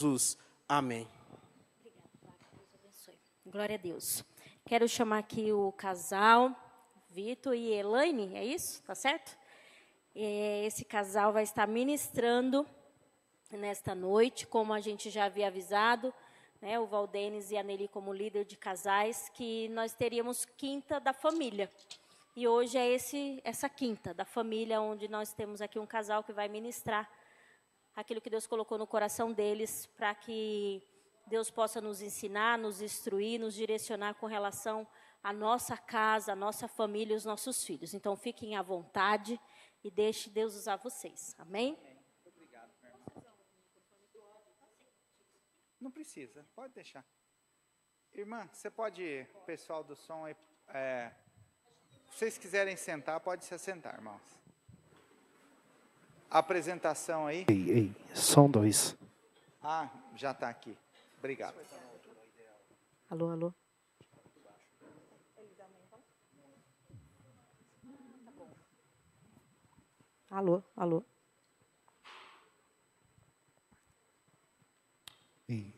Jesus. Amém. Obrigada, Deus abençoe. Glória a Deus. Quero chamar aqui o casal, Vitor e Elaine, é isso? Tá certo? Esse casal vai estar ministrando nesta noite, como a gente já havia avisado, né, o Valdenis e a Nelly como líder de casais, que nós teríamos quinta da família. E hoje é essa quinta da família, onde nós temos aqui um casal que vai ministrar aquilo que Deus colocou no coração deles, para que Deus possa nos ensinar, nos instruir, nos direcionar com relação à nossa casa, à nossa família e os nossos filhos. Então, fiquem à vontade e deixe Deus usar vocês. Amém? Obrigado, meu irmão. Não precisa, pode deixar. Irmã, você pode, o pessoal do som, se vocês quiserem sentar, pode se assentar, irmãos. A apresentação aí. Ei, som 2. Ah, já está aqui. Obrigado. Alô, alô. Alô, alô. Ei.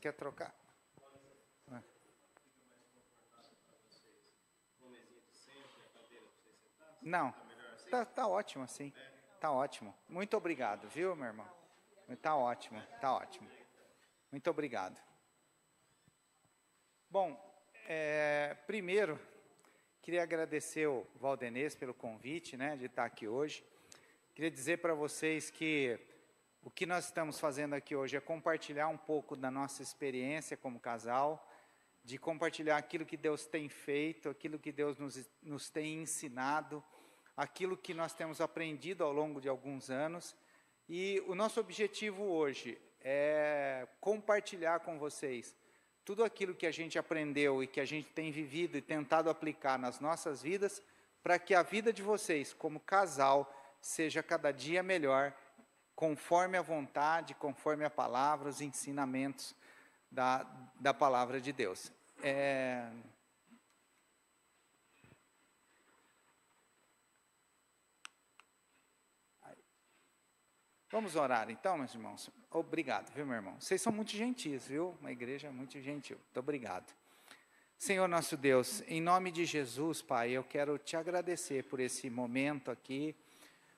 Quer trocar? Não, tá ótimo assim. Tá ótimo. Muito obrigado, viu, meu irmão? Tá ótimo, tá ótimo. Muito obrigado. Bom, primeiro, queria agradecer o Valdenês pelo convite, né, de estar aqui hoje. Queria dizer para vocês que o que nós estamos fazendo aqui hoje é compartilhar um pouco da nossa experiência como casal, de compartilhar aquilo que Deus tem feito, aquilo que Deus nos tem ensinado, aquilo que nós temos aprendido ao longo de alguns anos. E o nosso objetivo hoje é compartilhar com vocês tudo aquilo que a gente aprendeu e que a gente tem vivido e tentado aplicar nas nossas vidas, para que a vida de vocês, como casal, seja cada dia melhor, conforme a vontade, conforme a palavra, os ensinamentos da palavra de Deus. Vamos orar então, meus irmãos. Obrigado, viu, meu irmão? Vocês são muito gentis, viu? Uma igreja muito gentil. Muito obrigado. Senhor nosso Deus, em nome de Jesus, Pai, eu quero te agradecer por esse momento aqui,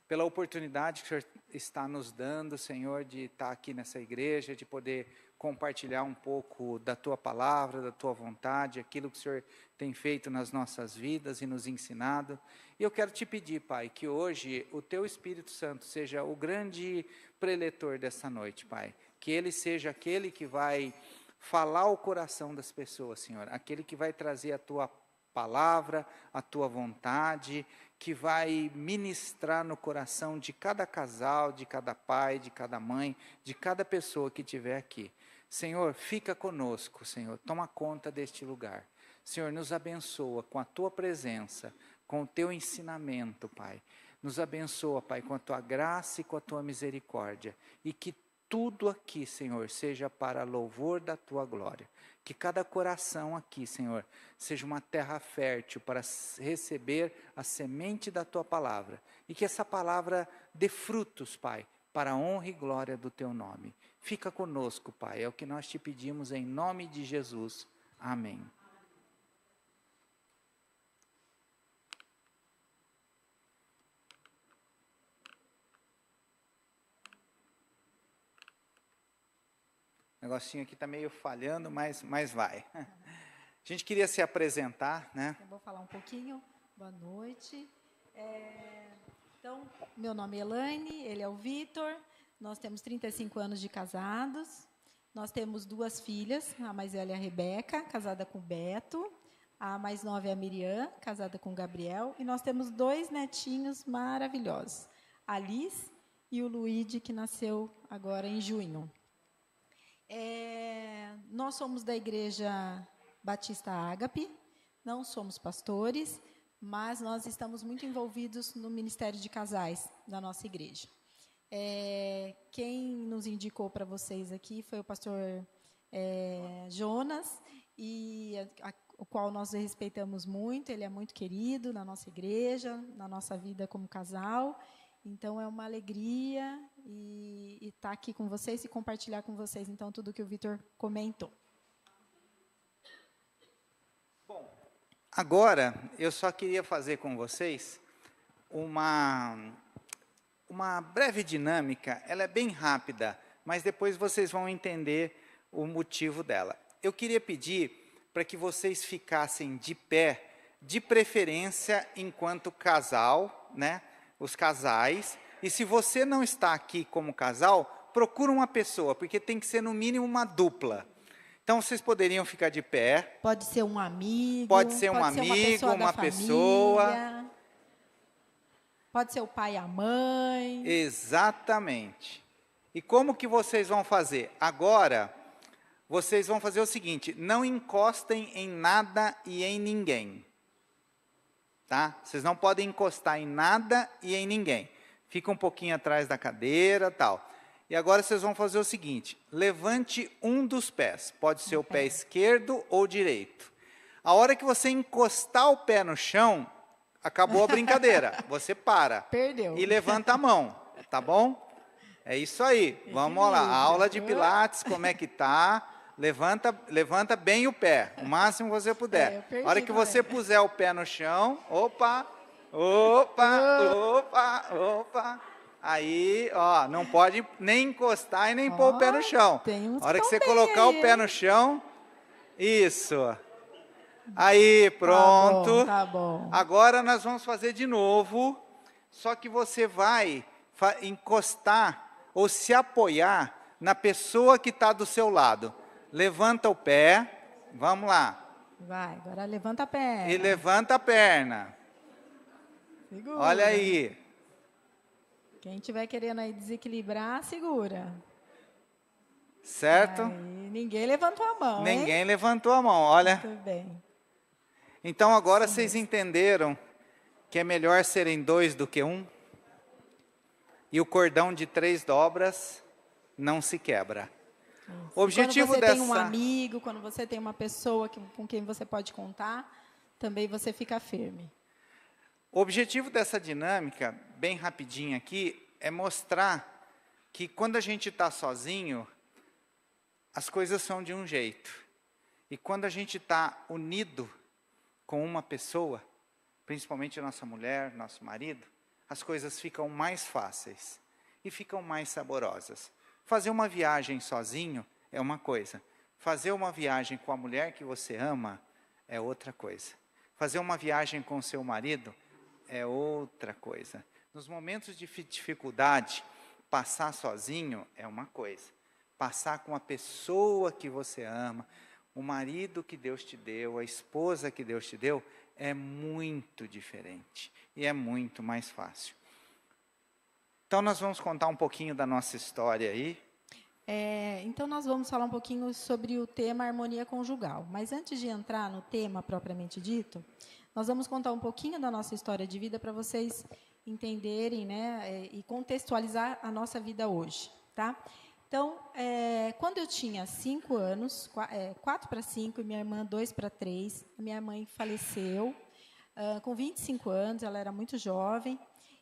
pela oportunidade que o Senhor está nos dando, Senhor, de estar aqui nessa igreja, de poder compartilhar um pouco da Tua palavra, da Tua vontade, aquilo que o Senhor tem feito nas nossas vidas e nos ensinado. E eu quero te pedir, Pai, que hoje o Teu Espírito Santo seja o grande preletor dessa noite, Pai. Que Ele seja aquele que vai falar ao coração das pessoas, Senhor, aquele que vai trazer a Tua palavra, a Tua vontade, que vai ministrar no coração de cada casal, de cada pai, de cada mãe, de cada pessoa que estiver aqui. Senhor, fica conosco, Senhor, toma conta deste lugar. Senhor, nos abençoa com a Tua presença, com o Teu ensinamento, Pai. Nos abençoa, Pai, com a Tua graça e com a Tua misericórdia. E que tudo aqui, Senhor, seja para louvor da Tua glória. Que cada coração aqui, Senhor, seja uma terra fértil para receber a semente da Tua palavra. E que essa palavra dê frutos, Pai, para a honra e glória do Teu nome. Fica conosco, Pai, é o que nós te pedimos em nome de Jesus. Amém. O negocinho aqui está meio falhando, mas vai. A gente queria se apresentar, né? Eu vou falar um pouquinho. Boa noite. Então, meu nome é Elaine, ele é o Vitor. Nós temos 35 anos de casados. Nós temos 2 filhas, a mais velha é a Rebeca, casada com o Beto. A mais nova é a Miriam, casada com o Gabriel. E nós temos 2 netinhos maravilhosos, a Liz e o Luíde, que nasceu agora em junho. Nós somos da Igreja Batista Ágape, não somos pastores, mas nós estamos muito envolvidos no Ministério de Casais da nossa igreja. Quem nos indicou para vocês aqui foi o pastor Jonas, e o qual nós respeitamos muito, ele é muito querido na nossa igreja, na nossa vida como casal. Então, é uma alegria e estar aqui com vocês e compartilhar com vocês, então, tudo que o Vitor comentou. Bom, agora eu só queria fazer com vocês uma breve dinâmica. Ela é bem rápida, mas depois vocês vão entender o motivo dela. Eu queria pedir para que vocês ficassem de pé, de preferência enquanto casal, né? Os casais. E se você não está aqui como casal, procura uma pessoa, porque tem que ser no mínimo uma dupla. Então, vocês poderiam ficar de pé. Pode ser um amigo. Pode ser um amigo, uma pessoa. Pode ser o pai e a mãe. Exatamente. E como que vocês vão fazer? Agora, vocês vão fazer o seguinte: não encostem em nada e em ninguém. Tá? Vocês não podem encostar em nada e em ninguém. Fica um pouquinho atrás da cadeira, tal. E agora vocês vão fazer o seguinte: levante um dos pés. Pode ser o pé esquerdo ou direito. A hora que você encostar o pé no chão, acabou a brincadeira. Você para. Perdeu. E levanta a mão, tá bom? É isso aí. Vamos lá. A aula de Pilates, como é que tá? Levanta bem o pé, o máximo que você puder. A hora que você puser o pé no chão, opa. Aí, ó, não pode nem encostar e nem pôr o pé no chão. A hora que você colocar o pé no chão, isso. Aí, pronto. Tá bom. Agora nós vamos fazer de novo, só que você vai encostar ou se apoiar na pessoa que está do seu lado. Levanta o pé, vamos lá. Vai, agora levanta a perna. E levanta a perna. Segura. Olha aí. Quem estiver querendo aí desequilibrar, segura. Certo? Aí, ninguém levantou a mão, Ninguém levantou a mão, olha. Muito bem. Então agora vocês entenderam que é melhor serem dois do que um? E o cordão de 3 dobras não se quebra. O objetivo quando você tem um dessa... amigo, quando você tem uma pessoa com quem você pode contar, também você fica firme. O objetivo dessa dinâmica, bem rapidinho aqui, é mostrar que quando a gente está sozinho, as coisas são de um jeito. E quando a gente está unido com uma pessoa, principalmente nossa mulher, nosso marido, as coisas ficam mais fáceis e ficam mais saborosas. Fazer uma viagem sozinho é uma coisa. Fazer uma viagem com a mulher que você ama é outra coisa. Fazer uma viagem com o seu marido é outra coisa. Nos momentos de dificuldade, passar sozinho é uma coisa. Passar com a pessoa que você ama, o marido que Deus te deu, a esposa que Deus te deu, é muito diferente. E é muito mais fácil. Então, nós vamos contar um pouquinho da nossa história aí. Então, nós vamos falar um pouquinho sobre o tema harmonia conjugal. Mas antes de entrar no tema propriamente dito, nós vamos contar um pouquinho da nossa história de vida para vocês entenderem, né, e contextualizar a nossa vida hoje, tá? Então, quando eu tinha 5 anos, 4 para 5, e minha irmã 2 para 3, a minha mãe faleceu com 25 anos, ela era muito jovem,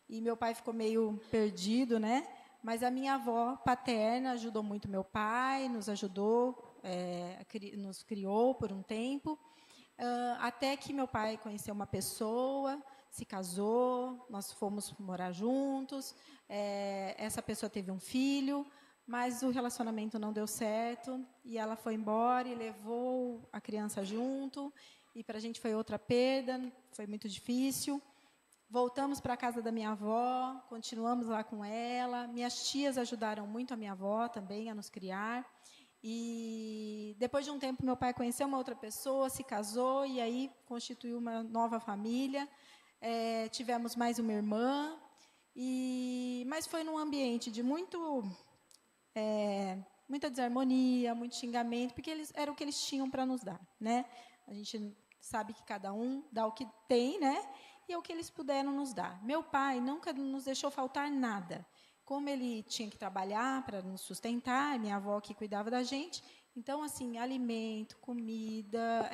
e meu pai ficou meio perdido, né? Mas a minha avó paterna ajudou muito meu pai, nos ajudou, nos criou por um tempo, até que meu pai conheceu uma pessoa, se casou, nós fomos morar juntos, essa pessoa teve um filho, mas o relacionamento não deu certo, e ela foi embora e levou a criança junto, e para a gente foi outra perda, foi muito difícil. Voltamos para a casa da minha avó, continuamos lá com ela. Minhas tias ajudaram muito a minha avó também a nos criar. E depois de um tempo, meu pai conheceu uma outra pessoa, se casou e aí constituiu uma nova família. Tivemos mais uma irmã, mas foi num ambiente de muita desarmonia, muito xingamento, porque era o que eles tinham para nos dar, né? A gente sabe que cada um dá o que tem, né? E é o que eles puderam nos dar. Meu pai nunca nos deixou faltar nada. Como ele tinha que trabalhar para nos sustentar, minha avó que cuidava da gente, Então, assim, alimento, comida,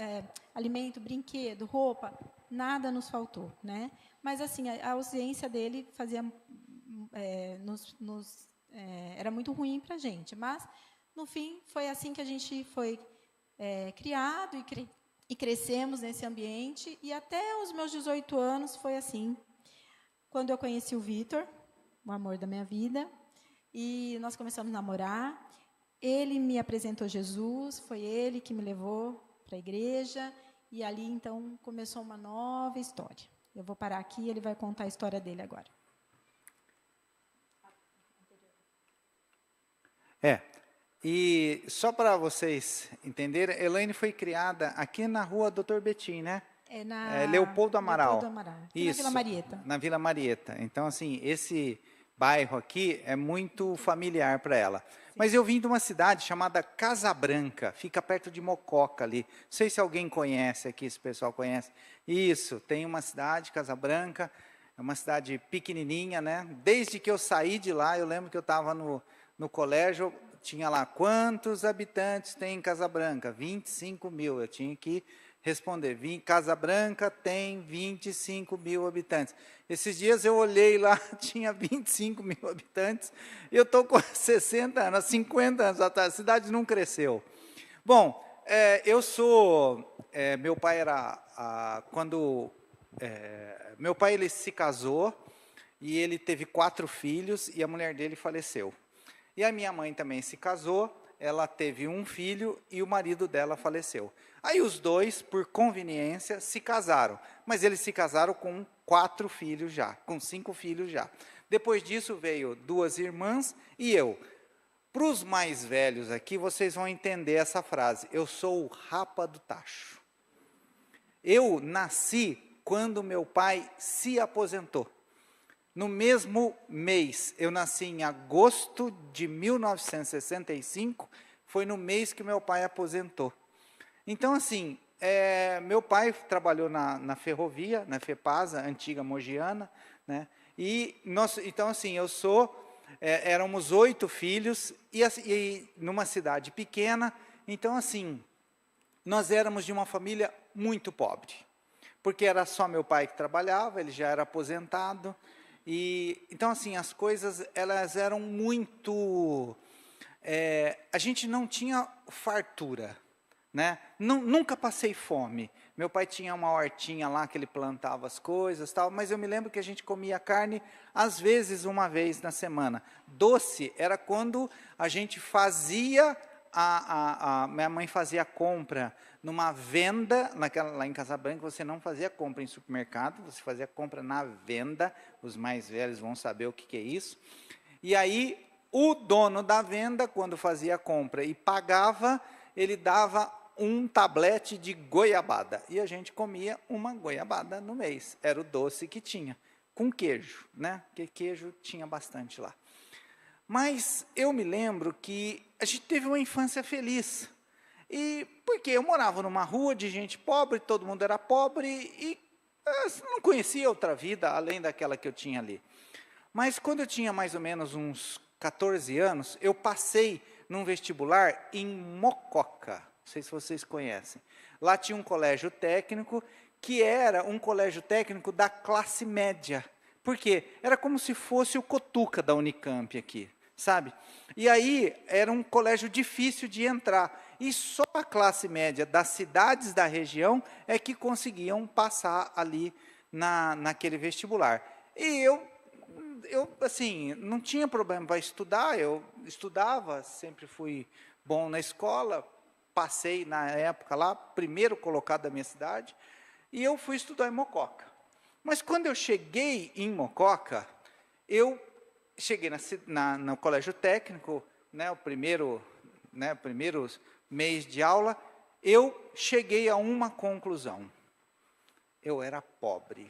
alimento, brinquedo, roupa, nada nos faltou, né? Mas, assim, a ausência dele fazia, era muito ruim para a gente. Mas, no fim, foi assim que a gente foi criado e crescemos nesse ambiente. E até os meus 18 anos foi assim. Quando eu conheci o Vitor, o amor da minha vida, e nós começamos a namorar. Ele me apresentou Jesus, foi ele que me levou para a igreja, e ali, então, começou uma nova história. Eu vou parar aqui e ele vai contar a história dele agora. E só para vocês entenderem, Elaine foi criada aqui na rua Dr. Betim, né? Leopoldo Amaral. Leopoldo Amaral. Isso, na Vila Marieta. Na Vila Marieta. Então, assim, esse bairro aqui é muito familiar para ela. Sim. Mas eu vim de uma cidade chamada Casa Branca, fica perto de Mococa ali. Não sei se alguém conhece aqui, se o pessoal conhece. Isso, tem uma cidade, Casa Branca, é uma cidade pequenininha, né? Desde que eu saí de lá, eu lembro que eu estava no colégio, tinha lá, quantos habitantes tem em Casa Branca? 25 mil, eu tinha que responder, Casa Branca tem 25 mil habitantes. Esses dias eu olhei lá, tinha 25 mil habitantes, eu estou com 60 anos, 50 anos atrás, a cidade não cresceu. Bom, meu pai meu pai ele se casou, e ele teve 4 filhos, e a mulher dele faleceu. E a minha mãe também se casou, ela teve um filho e o marido dela faleceu. Aí os dois, por conveniência, se casaram. Mas eles se casaram com 4 filhos já, com 5 filhos já. Depois disso veio 2 irmãs e eu. Para os mais velhos aqui, vocês vão entender essa frase. Eu sou o rapa do tacho. Eu nasci quando meu pai se aposentou. No mesmo mês, eu nasci em agosto de 1965, foi no mês que meu pai aposentou. Então, assim, meu pai trabalhou na ferrovia, na FEPASA, antiga mogiana, né? Então, assim, éramos 8 filhos, e numa cidade pequena, então, assim, nós éramos de uma família muito pobre, porque era só meu pai que trabalhava, ele já era aposentado. Então, assim, as coisas, elas eram muito... a gente não tinha fartura, né? Nunca passei fome. Meu pai tinha uma hortinha lá que ele plantava as coisas, tal, mas eu me lembro que a gente comia carne, às vezes, uma vez na semana. Doce era quando a gente fazia... minha mãe fazia compra numa venda, lá em Casa Branca, você não fazia compra em supermercado, você fazia compra na venda, os mais velhos vão saber o que é isso. E aí, o dono da venda, quando fazia a compra e pagava, ele dava um tablete de goiabada, e a gente comia uma goiabada no mês, era o doce que tinha, com queijo, né? Porque queijo tinha bastante lá. Mas eu me lembro que a gente teve uma infância feliz. E porque eu morava numa rua de gente pobre, todo mundo era pobre, e não conhecia outra vida além daquela que eu tinha ali. Mas quando eu tinha mais ou menos uns 14 anos, eu passei num vestibular em Mococa. Não sei se vocês conhecem. Lá tinha um colégio técnico, que era um colégio técnico da classe média. Por quê? Era como se fosse o Cotuca da Unicamp aqui, sabe? E aí era um colégio difícil de entrar. E só a classe média das cidades da região é que conseguiam passar ali naquele vestibular. E eu assim, não tinha problema para estudar, eu estudava, sempre fui bom na escola, passei na época lá, primeiro colocado da minha cidade, e eu fui estudar em Mococa. Mas quando eu cheguei em Mococa, eu cheguei no colégio técnico, né, o primeiro mês de aula, eu cheguei a uma conclusão. Eu era pobre.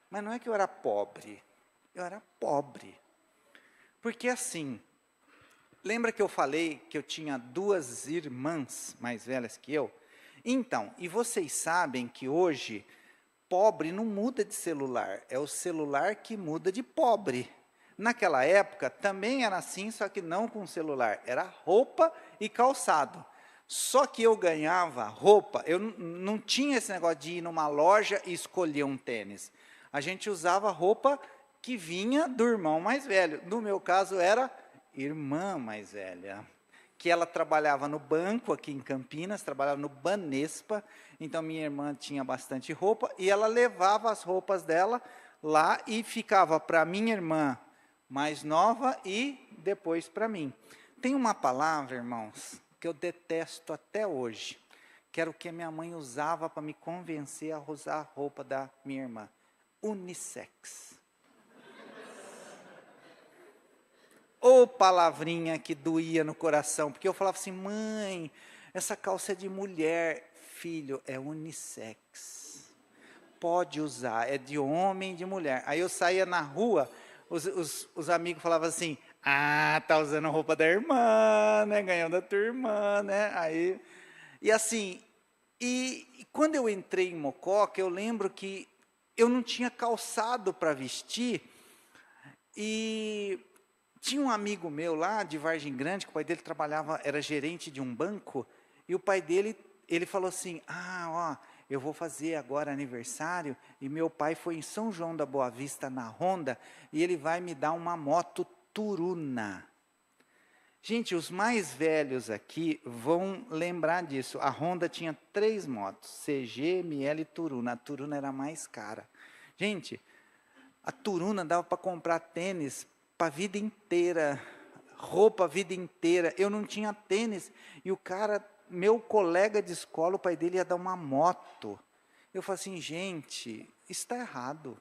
Mas não é que eu era pobre, eu era pobre. Porque assim, lembra que eu falei que eu tinha 2 irmãs mais velhas que eu? Então, e vocês sabem que hoje, pobre não muda de celular, é o celular que muda de pobre. Naquela época também era assim, só que não com celular, era roupa e calçado. Só que eu ganhava roupa, eu não tinha esse negócio de ir numa loja e escolher um tênis. A gente usava roupa que vinha do irmão mais velho. No meu caso era irmã mais velha, que ela trabalhava no banco aqui em Campinas, trabalhava no Banespa, então minha irmã tinha bastante roupa, e ela levava as roupas dela lá e ficava para minha irmã mais nova e depois para mim. Tem uma palavra, irmãos, que eu detesto até hoje, que era o que minha mãe usava para me convencer a usar a roupa da minha irmã: unissex. Ô palavrinha que doía no coração, porque eu falava assim: mãe, essa calça é de mulher. Filho, é unissex, pode usar, é de homem e de mulher. Aí eu saía na rua, os amigos falavam assim: ah, tá usando a roupa da irmã, né, ganhou da tua irmã, né, aí, e assim, e quando eu entrei em Mococa, eu lembro que eu não tinha calçado para vestir, e tinha um amigo meu lá de Vargem Grande, que o pai dele trabalhava, era gerente de um banco, e o pai dele, ele falou assim: ah, ó, eu vou fazer agora aniversário, e meu pai foi em São João da Boa Vista, na Honda, e ele vai me dar uma moto Turuna. Gente, os mais velhos aqui vão lembrar disso. A Honda tinha 3 motos, CG, ML e Turuna. A Turuna era mais cara. Gente, a Turuna dava para comprar tênis para a vida inteira, roupa a vida inteira. Eu não tinha tênis, e o cara, meu colega de escola, o pai dele ia dar uma moto. Eu falei assim: gente, isso está errado.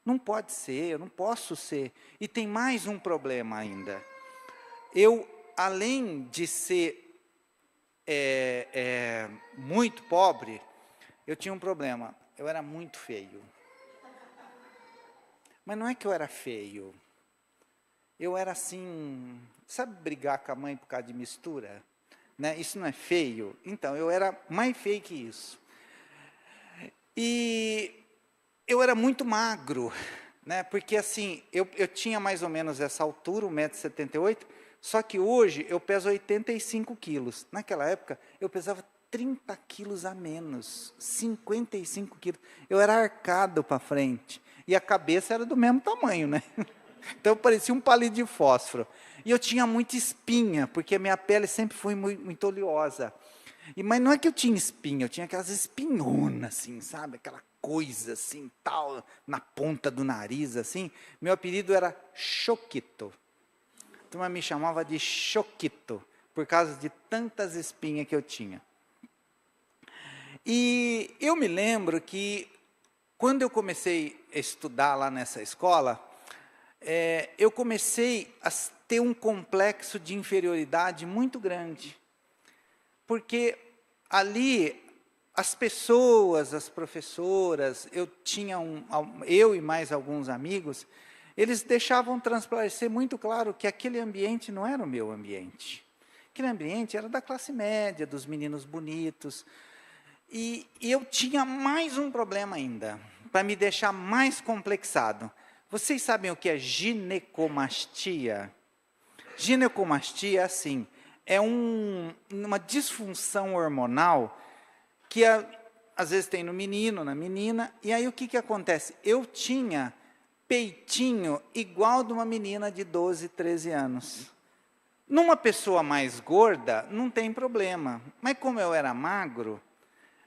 Não pode ser, eu não posso ser. E tem mais um problema ainda. Eu, além de ser muito pobre, eu tinha um problema. Eu era muito feio. Mas não é que eu era feio. Eu era assim, sabe, brigar com a mãe por causa de mistura? Né? Isso não é feio? Então, eu era mais feio que isso. E eu era muito magro, né? Porque assim, eu tinha mais ou menos essa altura, 1,78 m, só que hoje eu peso 85 quilos. Naquela época, eu pesava 30 quilos a menos, 55 quilos. Eu era arcado para frente, e a cabeça era do mesmo tamanho, né? Então eu parecia um palito de fósforo. E eu tinha muita espinha, porque a minha pele sempre foi muito oleosa. Mas não é que eu tinha espinha, eu tinha aquelas espinhonas, assim, sabe? Aquela coisa assim, tal, na ponta do nariz, assim. Meu apelido era Choquito. A turma me chamava de Choquito, por causa de tantas espinhas que eu tinha. E eu me lembro que, quando eu comecei a estudar lá nessa escola, eu comecei a ter um complexo de inferioridade muito grande. Porque ali, as pessoas, as professoras, eu e mais alguns amigos, eles deixavam transparecer muito claro que aquele ambiente não era o meu ambiente. Aquele ambiente era da classe média, dos meninos bonitos. E eu tinha mais um problema ainda, para me deixar mais complexado. Vocês sabem o que é ginecomastia? Ginecomastia é assim, é uma disfunção hormonal que às vezes tem no menino, na menina, e aí o que acontece? Eu tinha peitinho igual de uma menina de 12, 13 anos. Numa pessoa mais gorda, não tem problema, mas como eu era magro,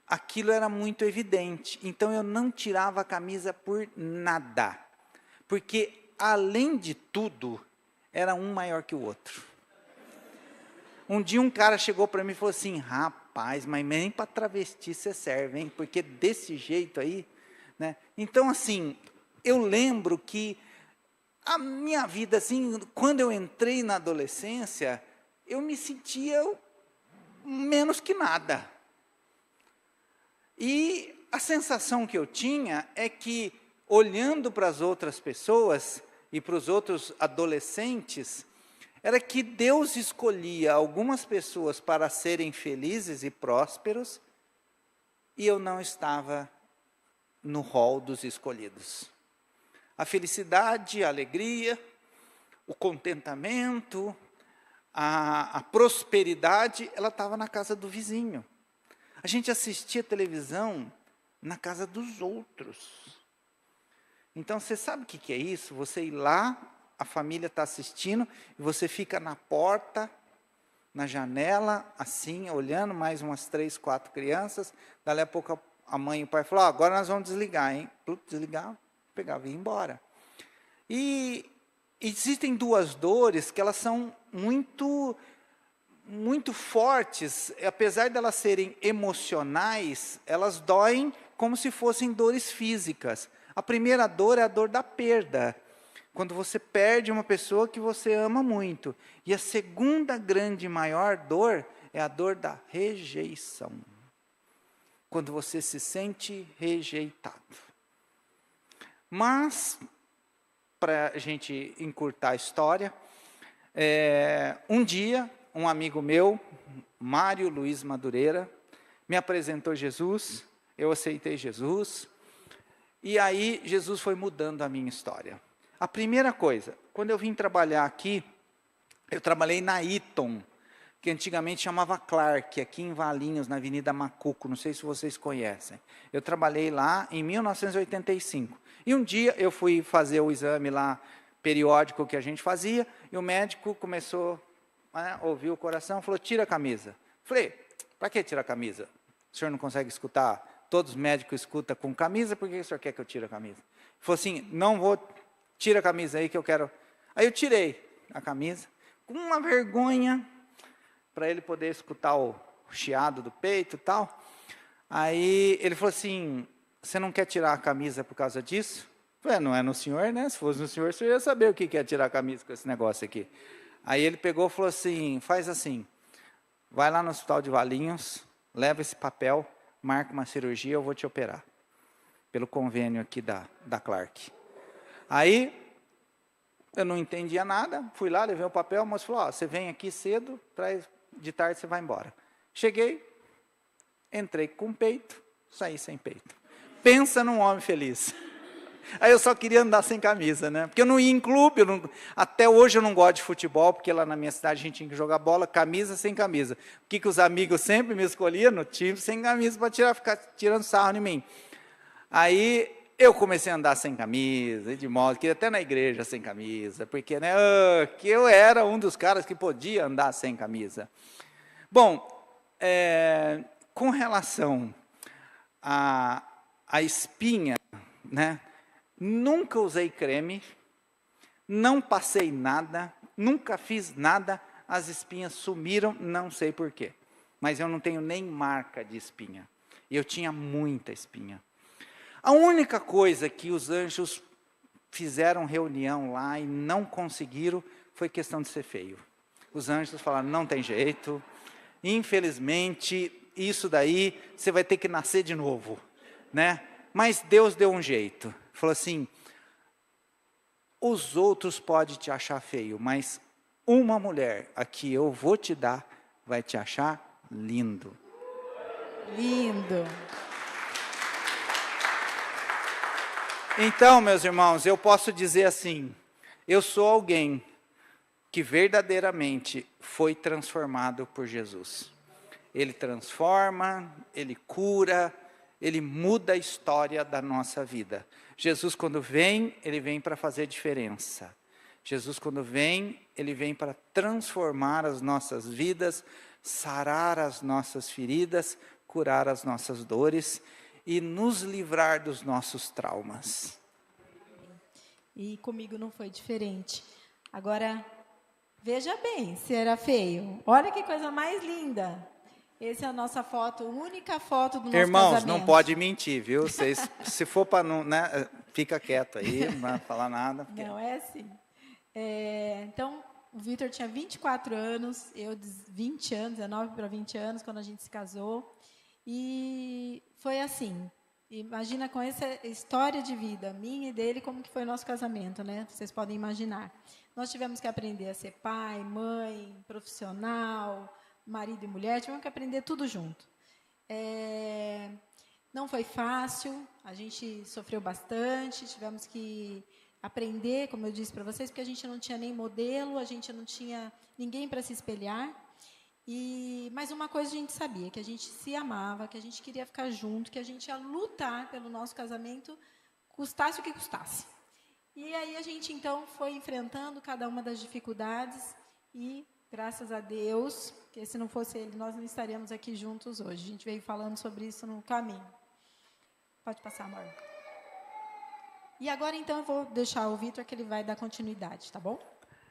aquilo era muito evidente, então eu não tirava a camisa por nada, porque, além de tudo, era um maior que o outro. Um dia um cara chegou para mim e falou assim: rapaz, mas nem para travesti você serve, hein? Porque desse jeito aí, né? Então, assim, eu lembro que a minha vida, assim, quando eu entrei na adolescência, eu me sentia menos que nada. E a sensação que eu tinha é que, olhando para as outras pessoas e para os outros adolescentes, era que Deus escolhia algumas pessoas para serem felizes e prósperos, e eu não estava no rol dos escolhidos. A felicidade, a alegria, o contentamento, a prosperidade, ela estava na casa do vizinho. A gente assistia televisão na casa dos outros. Então, você sabe o que é isso? Você ir lá, a família está assistindo, e você fica na porta, na janela, assim, olhando, mais umas 3, 4 crianças. Dali a pouco a mãe e o pai falaram, agora nós vamos desligar, hein? Desligava, pegava e ia embora. E existem duas dores que elas são muito fortes, apesar de elas serem emocionais, elas doem como se fossem dores físicas. A primeira dor é a dor da perda, quando você perde uma pessoa que você ama muito. E a segunda grande e maior dor é a dor da rejeição, quando você se sente rejeitado. Mas, para a gente encurtar a história, um dia, um amigo meu, Mário Luiz Madureira, me apresentou Jesus, eu aceitei Jesus, e aí Jesus foi mudando a minha história. A primeira coisa, quando eu vim trabalhar aqui, eu trabalhei na Eaton, que antigamente chamava Clark, aqui em Valinhos, na Avenida Macuco, não sei se vocês conhecem. Eu trabalhei lá em 1985. E um dia eu fui fazer o exame lá, periódico que a gente fazia, e o médico começou a ouvir o coração, falou, tira a camisa. Falei, para que tirar a camisa? O senhor não consegue escutar? Todos os médicos escutam com camisa, por que o senhor quer que eu tire a camisa? Ele falou assim, não vou, tira a camisa aí que eu quero. Aí eu tirei a camisa, com uma vergonha, para ele poder escutar o chiado do peito e tal. Aí ele falou assim, você não quer tirar a camisa por causa disso? Eu falei, não é no senhor, né? Se fosse no senhor, você ia saber o que é tirar a camisa com esse negócio aqui. Aí ele pegou e falou assim, faz assim, vai lá no hospital de Valinhos, leva esse papel, marca uma cirurgia, eu vou te operar. Pelo convênio aqui da Clark. Aí, eu não entendia nada, fui lá, levei o papel, o moço falou, você vem aqui cedo, de tarde você vai embora. Cheguei, entrei com peito, saí sem peito. Pensa num homem feliz. Aí eu só queria andar sem camisa, né? Porque eu não ia em clube, até hoje eu não gosto de futebol, porque lá na minha cidade a gente tinha que jogar bola, camisa sem camisa. O que os amigos sempre me escolhiam? No time sem camisa, para ficar tirando sarro em mim. Aí eu comecei a andar sem camisa, de modo que até na igreja sem camisa, porque né, que eu era um dos caras que podia andar sem camisa. Bom, com relação à espinha, né? Nunca usei creme, não passei nada, nunca fiz nada, as espinhas sumiram, não sei porquê. Mas eu não tenho nem marca de espinha. Eu tinha muita espinha. A única coisa que os anjos fizeram reunião lá e não conseguiram foi questão de ser feio. Os anjos falaram, não tem jeito, infelizmente, isso daí, você vai ter que nascer de novo, né? Mas Deus deu um jeito. Falou assim, os outros podem te achar feio, mas uma mulher a que eu vou te dar, vai te achar lindo. Lindo. Então, meus irmãos, eu posso dizer assim, eu sou alguém que verdadeiramente foi transformado por Jesus. Ele transforma, Ele cura, Ele muda a história da nossa vida. Jesus, quando vem, Ele vem para fazer diferença. Jesus, quando vem, Ele vem para transformar as nossas vidas, sarar as nossas feridas, curar as nossas dores e nos livrar dos nossos traumas. E comigo não foi diferente. Agora, veja bem, se era feio. Olha que coisa mais linda. Essa é a nossa foto, única foto do nosso Irmãos, casamento. não pode mentir, viu? Vocês, se for para não, né, fica quieto aí, não vai falar nada. Porque... Não, é assim. Então, o Vitor tinha 24 anos, eu 20 anos, 19 para 20 anos, quando a gente se casou. E foi assim. Imagina com essa história de vida, minha e dele, como que foi o nosso casamento, né? Vocês podem imaginar. Nós tivemos que aprender a ser pai, mãe, profissional, marido e mulher, tivemos que aprender tudo junto. Não foi fácil, a gente sofreu bastante, tivemos que aprender, como eu disse para vocês, porque a gente não tinha nem modelo, a gente não tinha ninguém para se espelhar. Mas uma coisa a gente sabia, que a gente se amava, que a gente queria ficar junto, que a gente ia lutar pelo nosso casamento, custasse o que custasse. E aí a gente, então, foi enfrentando cada uma das dificuldades e, graças a Deus, porque se não fosse Ele, nós não estaríamos aqui juntos hoje. A gente veio falando sobre isso no caminho. Pode passar, amor. E agora, então, eu vou deixar o Vitor, que ele vai dar continuidade, tá bom?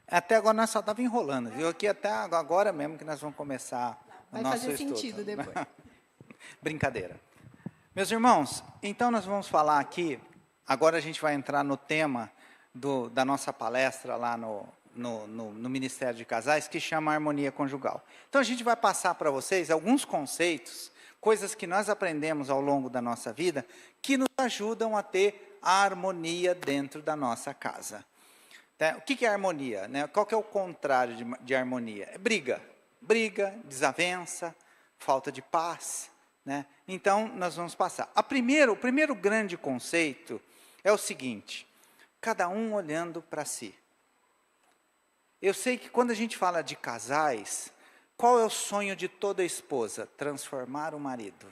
Até agora nós só estávamos enrolando, viu? Aqui até agora mesmo que nós vamos começar o nosso estudo. Vai fazer sentido depois. Brincadeira. Meus irmãos, então nós vamos falar aqui, agora a gente vai entrar no tema da nossa palestra lá no Ministério de Casais, que chama Harmonia Conjugal. Então a gente vai passar para vocês alguns conceitos, coisas que nós aprendemos ao longo da nossa vida, que nos ajudam a ter a harmonia dentro da nossa casa. O que é harmonia? Qual que é o contrário de harmonia? É briga. Briga, desavença, falta de paz. Então, nós vamos passar. O primeiro grande conceito é o seguinte: cada um olhando para si. Eu sei que quando a gente fala de casais, qual é o sonho de toda esposa? Transformar o marido.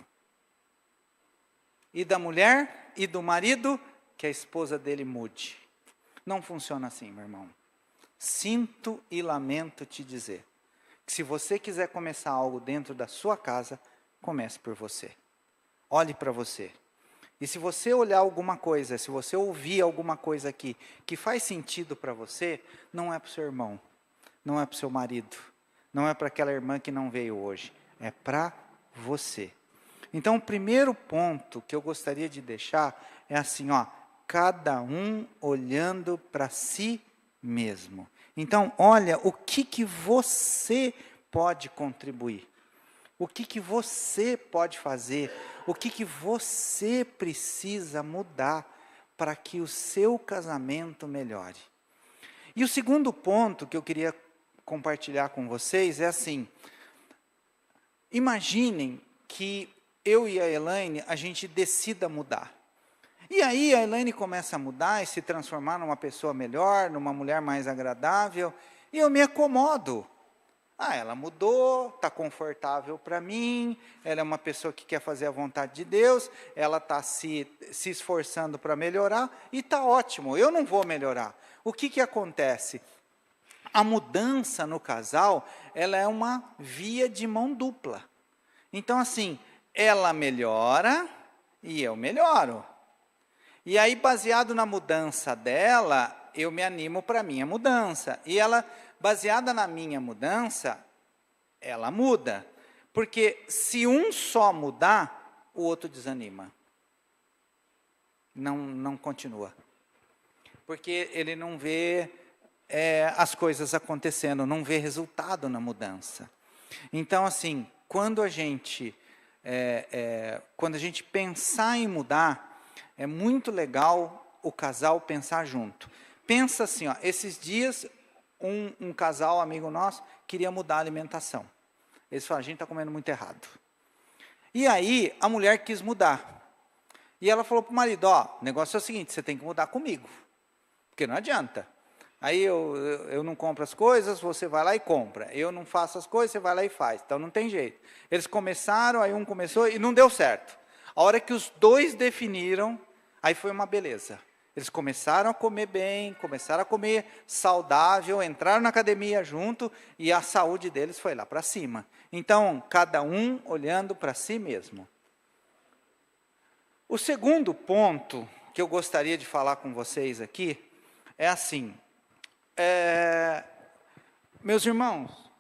E da mulher e do marido, que a esposa dele mude. Não funciona assim, meu irmão. Sinto e lamento te dizer que se você quiser começar algo dentro da sua casa, comece por você. Olhe para você. E se você olhar alguma coisa, se você ouvir alguma coisa aqui que faz sentido para você, não é para o seu irmão, não é para o seu marido, não é para aquela irmã que não veio hoje, é para você. Então, o primeiro ponto que eu gostaria de deixar é assim, cada um olhando para si mesmo. Então, olha o que você pode contribuir. O que você pode fazer. O que você precisa mudar para que o seu casamento melhore. E o segundo ponto que eu queria compartilhar com vocês é assim. Imaginem que eu e a Elaine, a gente decida mudar. E aí a Elaine começa a mudar e se transformar numa pessoa melhor, numa mulher mais agradável, e eu me acomodo. Ela mudou, está confortável para mim, ela é uma pessoa que quer fazer a vontade de Deus, ela está se esforçando para melhorar, e está ótimo, eu não vou melhorar. O que acontece? A mudança no casal, ela é uma via de mão dupla. Então, assim, ela melhora e eu melhoro. E aí, baseado na mudança dela, eu me animo para a minha mudança. E ela, baseada na minha mudança, ela muda. Porque se um só mudar, o outro desanima. Não continua. Porque ele não vê as coisas acontecendo, não vê resultado na mudança. Então, assim, quando a gente pensar em mudar, é muito legal o casal pensar junto. Pensa assim, esses dias, um casal amigo nosso queria mudar a alimentação. Eles falaram, a gente está comendo muito errado. E aí, a mulher quis mudar. E ela falou para o marido, o negócio é o seguinte, você tem que mudar comigo. Porque não adianta. Aí eu não compro as coisas, você vai lá e compra. Eu não faço as coisas, você vai lá e faz. Então não tem jeito. Eles começaram, aí um começou e não deu certo. A hora que os dois definiram, aí foi uma beleza. Eles começaram a comer bem, começaram a comer saudável, entraram na academia junto e a saúde deles foi lá para cima. Então, cada um olhando para si mesmo. O segundo ponto que eu gostaria de falar com vocês aqui é assim. Meus irmãos,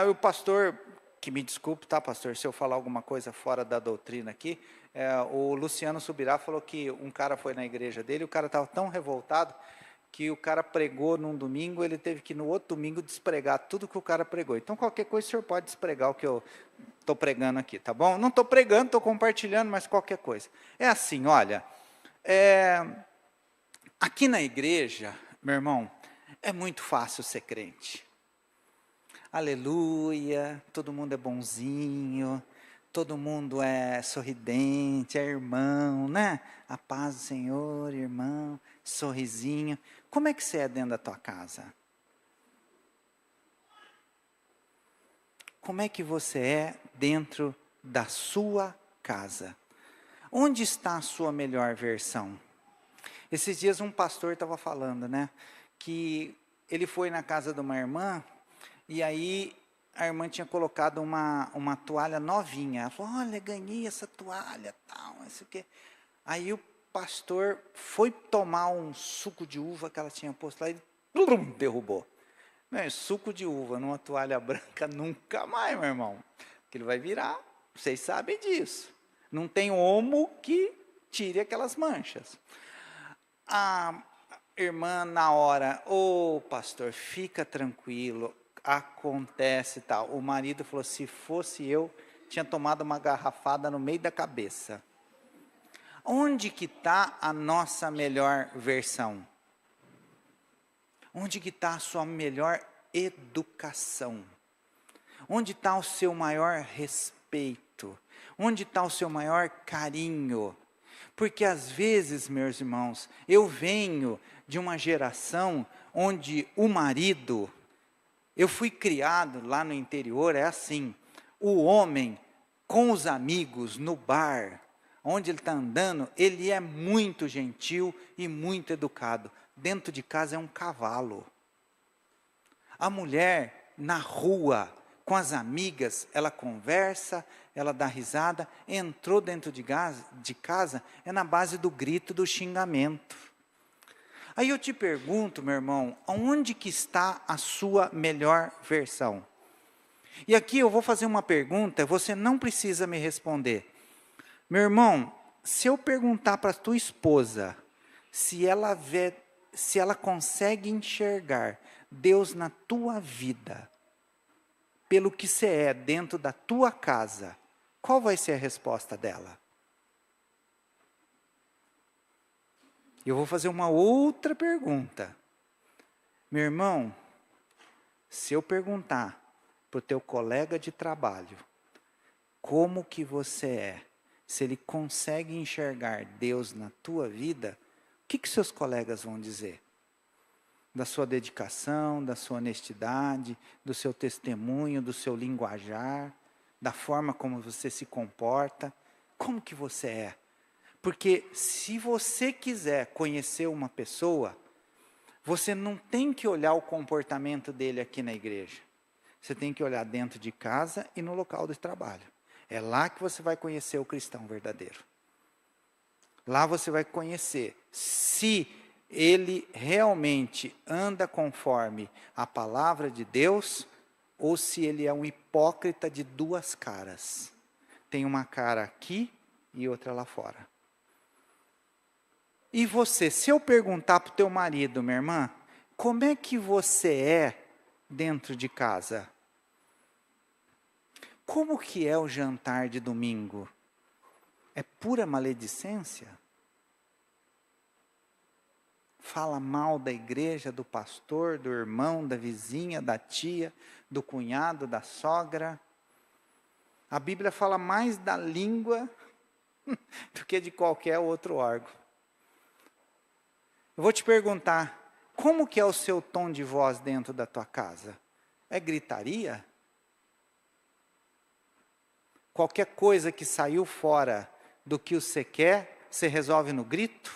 o pastor, que me desculpe, tá, pastor, se eu falar alguma coisa fora da doutrina aqui, o Luciano Subirá falou que um cara foi na igreja dele, o cara estava tão revoltado que o cara pregou num domingo, ele teve que no outro domingo despregar tudo que o cara pregou. Então, qualquer coisa o senhor pode despregar o que eu estou pregando aqui, tá bom? Não estou pregando, estou compartilhando, mas qualquer coisa. É assim, olha, aqui na igreja, meu irmão, é muito fácil ser crente. Aleluia, todo mundo é bonzinho, todo mundo é sorridente, é irmão, né? A paz do Senhor, irmão, sorrisinho. Como é que você é dentro da tua casa? Como é que você é dentro da sua casa? Onde está a sua melhor versão? Esses dias um pastor estava falando, né? Que ele foi na casa de uma irmã e aí a irmã tinha colocado uma toalha novinha. Ela falou, olha, ganhei essa toalha, tal, não sei o quê. Aí o pastor foi tomar um suco de uva que ela tinha posto lá e derrubou. Suco de uva numa toalha branca nunca mais, meu irmão. Porque ele vai virar, vocês sabem disso. Não tem homo que tire aquelas manchas. A irmã na hora, pastor, fica tranquilo, acontece tal. O marido falou, se fosse eu, tinha tomado uma garrafada no meio da cabeça. Onde que está a nossa melhor versão? Onde que está a sua melhor educação? Onde está o seu maior respeito? Onde está o seu maior carinho? Porque às vezes, meus irmãos, eu venho de uma geração onde o marido, eu fui criado lá no interior, é assim, o homem com os amigos no bar, onde ele está andando, ele é muito gentil e muito educado. Dentro de casa é um cavalo. A mulher, na rua, com as amigas, ela conversa, ela dá risada, entrou dentro de casa, é na base do grito, do xingamento. Aí eu te pergunto, meu irmão, aonde que está a sua melhor versão? E aqui eu vou fazer uma pergunta, você não precisa me responder. Meu irmão, se eu perguntar para a tua esposa, se ela consegue enxergar Deus na tua vida, pelo que você é dentro da tua casa, qual vai ser a resposta dela? Eu vou fazer uma outra pergunta. Meu irmão, se eu perguntar para o teu colega de trabalho, como que você é, se ele consegue enxergar Deus na tua vida, o que seus colegas vão dizer? Da sua dedicação, da sua honestidade, do seu testemunho, do seu linguajar, da forma como você se comporta, como que você é? Porque se você quiser conhecer uma pessoa, você não tem que olhar o comportamento dele aqui na igreja. Você tem que olhar dentro de casa e no local de trabalho. É lá que você vai conhecer o cristão verdadeiro. Lá você vai conhecer se ele realmente anda conforme a palavra de Deus ou se ele é um hipócrita de duas caras. Tem uma cara aqui e outra lá fora. E você, se eu perguntar para o teu marido, minha irmã, como é que você é dentro de casa? Como que é o jantar de domingo? É pura maledicência? Fala mal da igreja, do pastor, do irmão, da vizinha, da tia, do cunhado, da sogra. A Bíblia fala mais da língua do que de qualquer outro órgão. Eu vou te perguntar, como que é o seu tom de voz dentro da tua casa? É gritaria? Qualquer coisa que saiu fora do que você quer, você resolve no grito?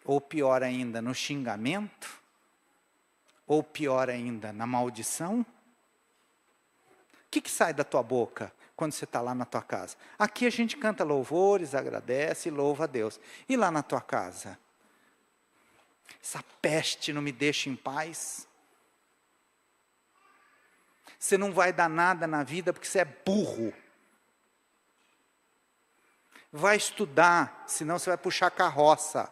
Ou pior ainda, no xingamento? Ou pior ainda, na maldição? O que sai da tua boca quando você está lá na tua casa? Aqui a gente canta louvores, agradece e louva a Deus. E lá na tua casa? Essa peste não me deixa em paz. Você não vai dar nada na vida porque você é burro. Vai estudar, senão você vai puxar carroça.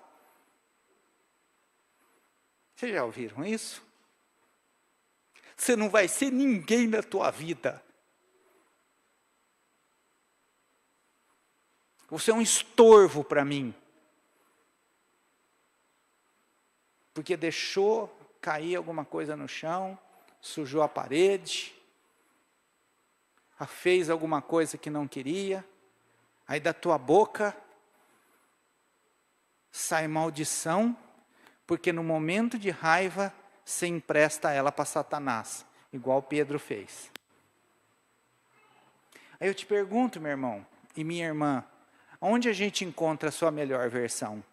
Vocês já ouviram isso? Você não vai ser ninguém na tua vida. Você é um estorvo para mim. Porque deixou cair alguma coisa no chão, sujou a parede. fez alguma coisa que não queria, aí da tua boca sai maldição, porque no momento de raiva você empresta ela para Satanás, igual Pedro fez. Aí eu te pergunto, meu irmão e minha irmã, onde a gente encontra a sua melhor versão?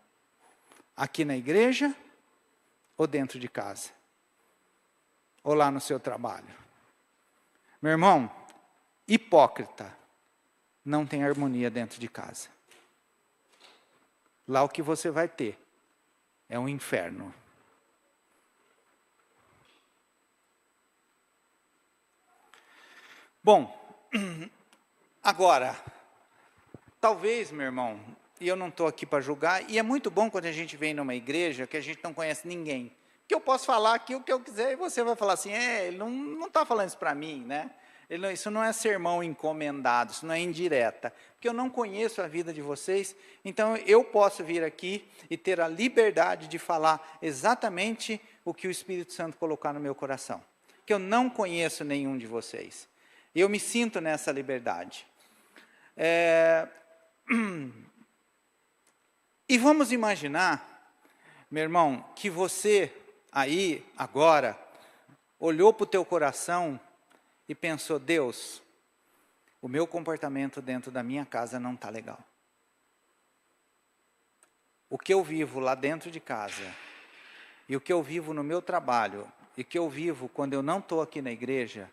Aqui na igreja ou dentro de casa? Ou lá no seu trabalho? Meu irmão, hipócrita não tem harmonia dentro de casa. Lá o que você vai ter é um inferno. Bom, agora, talvez, meu irmão, e eu não estou aqui para julgar, e é muito bom quando a gente vem numa igreja que a gente não conhece ninguém, que eu posso falar aqui o que eu quiser e você vai falar assim, ele não está falando isso para mim, né? Isso não é sermão encomendado, isso não é indireta, porque eu não conheço a vida de vocês, então eu posso vir aqui e ter a liberdade de falar exatamente o que o Espírito Santo colocar no meu coração, que eu não conheço nenhum de vocês, eu me sinto nessa liberdade. E vamos imaginar, meu irmão, que você aí, agora, olhou para o teu coração e pensou, Deus, o meu comportamento dentro da minha casa não está legal. O que eu vivo lá dentro de casa, e o que eu vivo no meu trabalho, e o que eu vivo quando eu não estou aqui na igreja,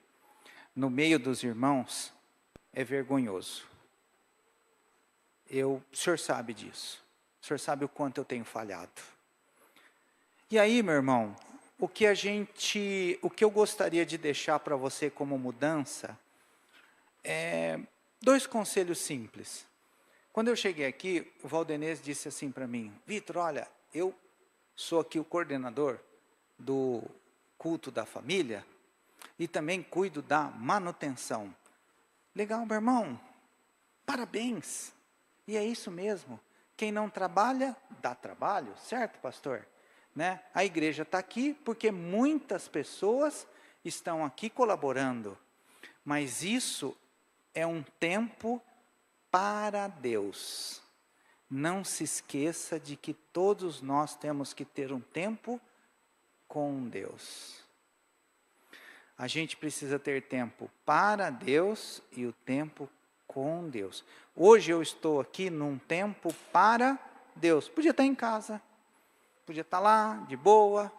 no meio dos irmãos, é vergonhoso. O senhor sabe disso. O senhor sabe o quanto eu tenho falhado. E aí, meu irmão, o que eu gostaria de deixar para você como mudança é 2 conselhos simples. Quando eu cheguei aqui, o Valdenez disse assim para mim, Vitor, olha, eu sou aqui o coordenador do culto da família e também cuido da manutenção. Legal, meu irmão, parabéns. E é isso mesmo. Quem não trabalha, dá trabalho, certo, pastor? Né? A igreja está aqui porque muitas pessoas estão aqui colaborando. Mas isso é um tempo para Deus. Não se esqueça de que todos nós temos que ter um tempo com Deus. A gente precisa ter tempo para Deus e o tempo com Deus. Hoje eu estou aqui num tempo para Deus. Podia estar em casa. Podia estar lá, de boa.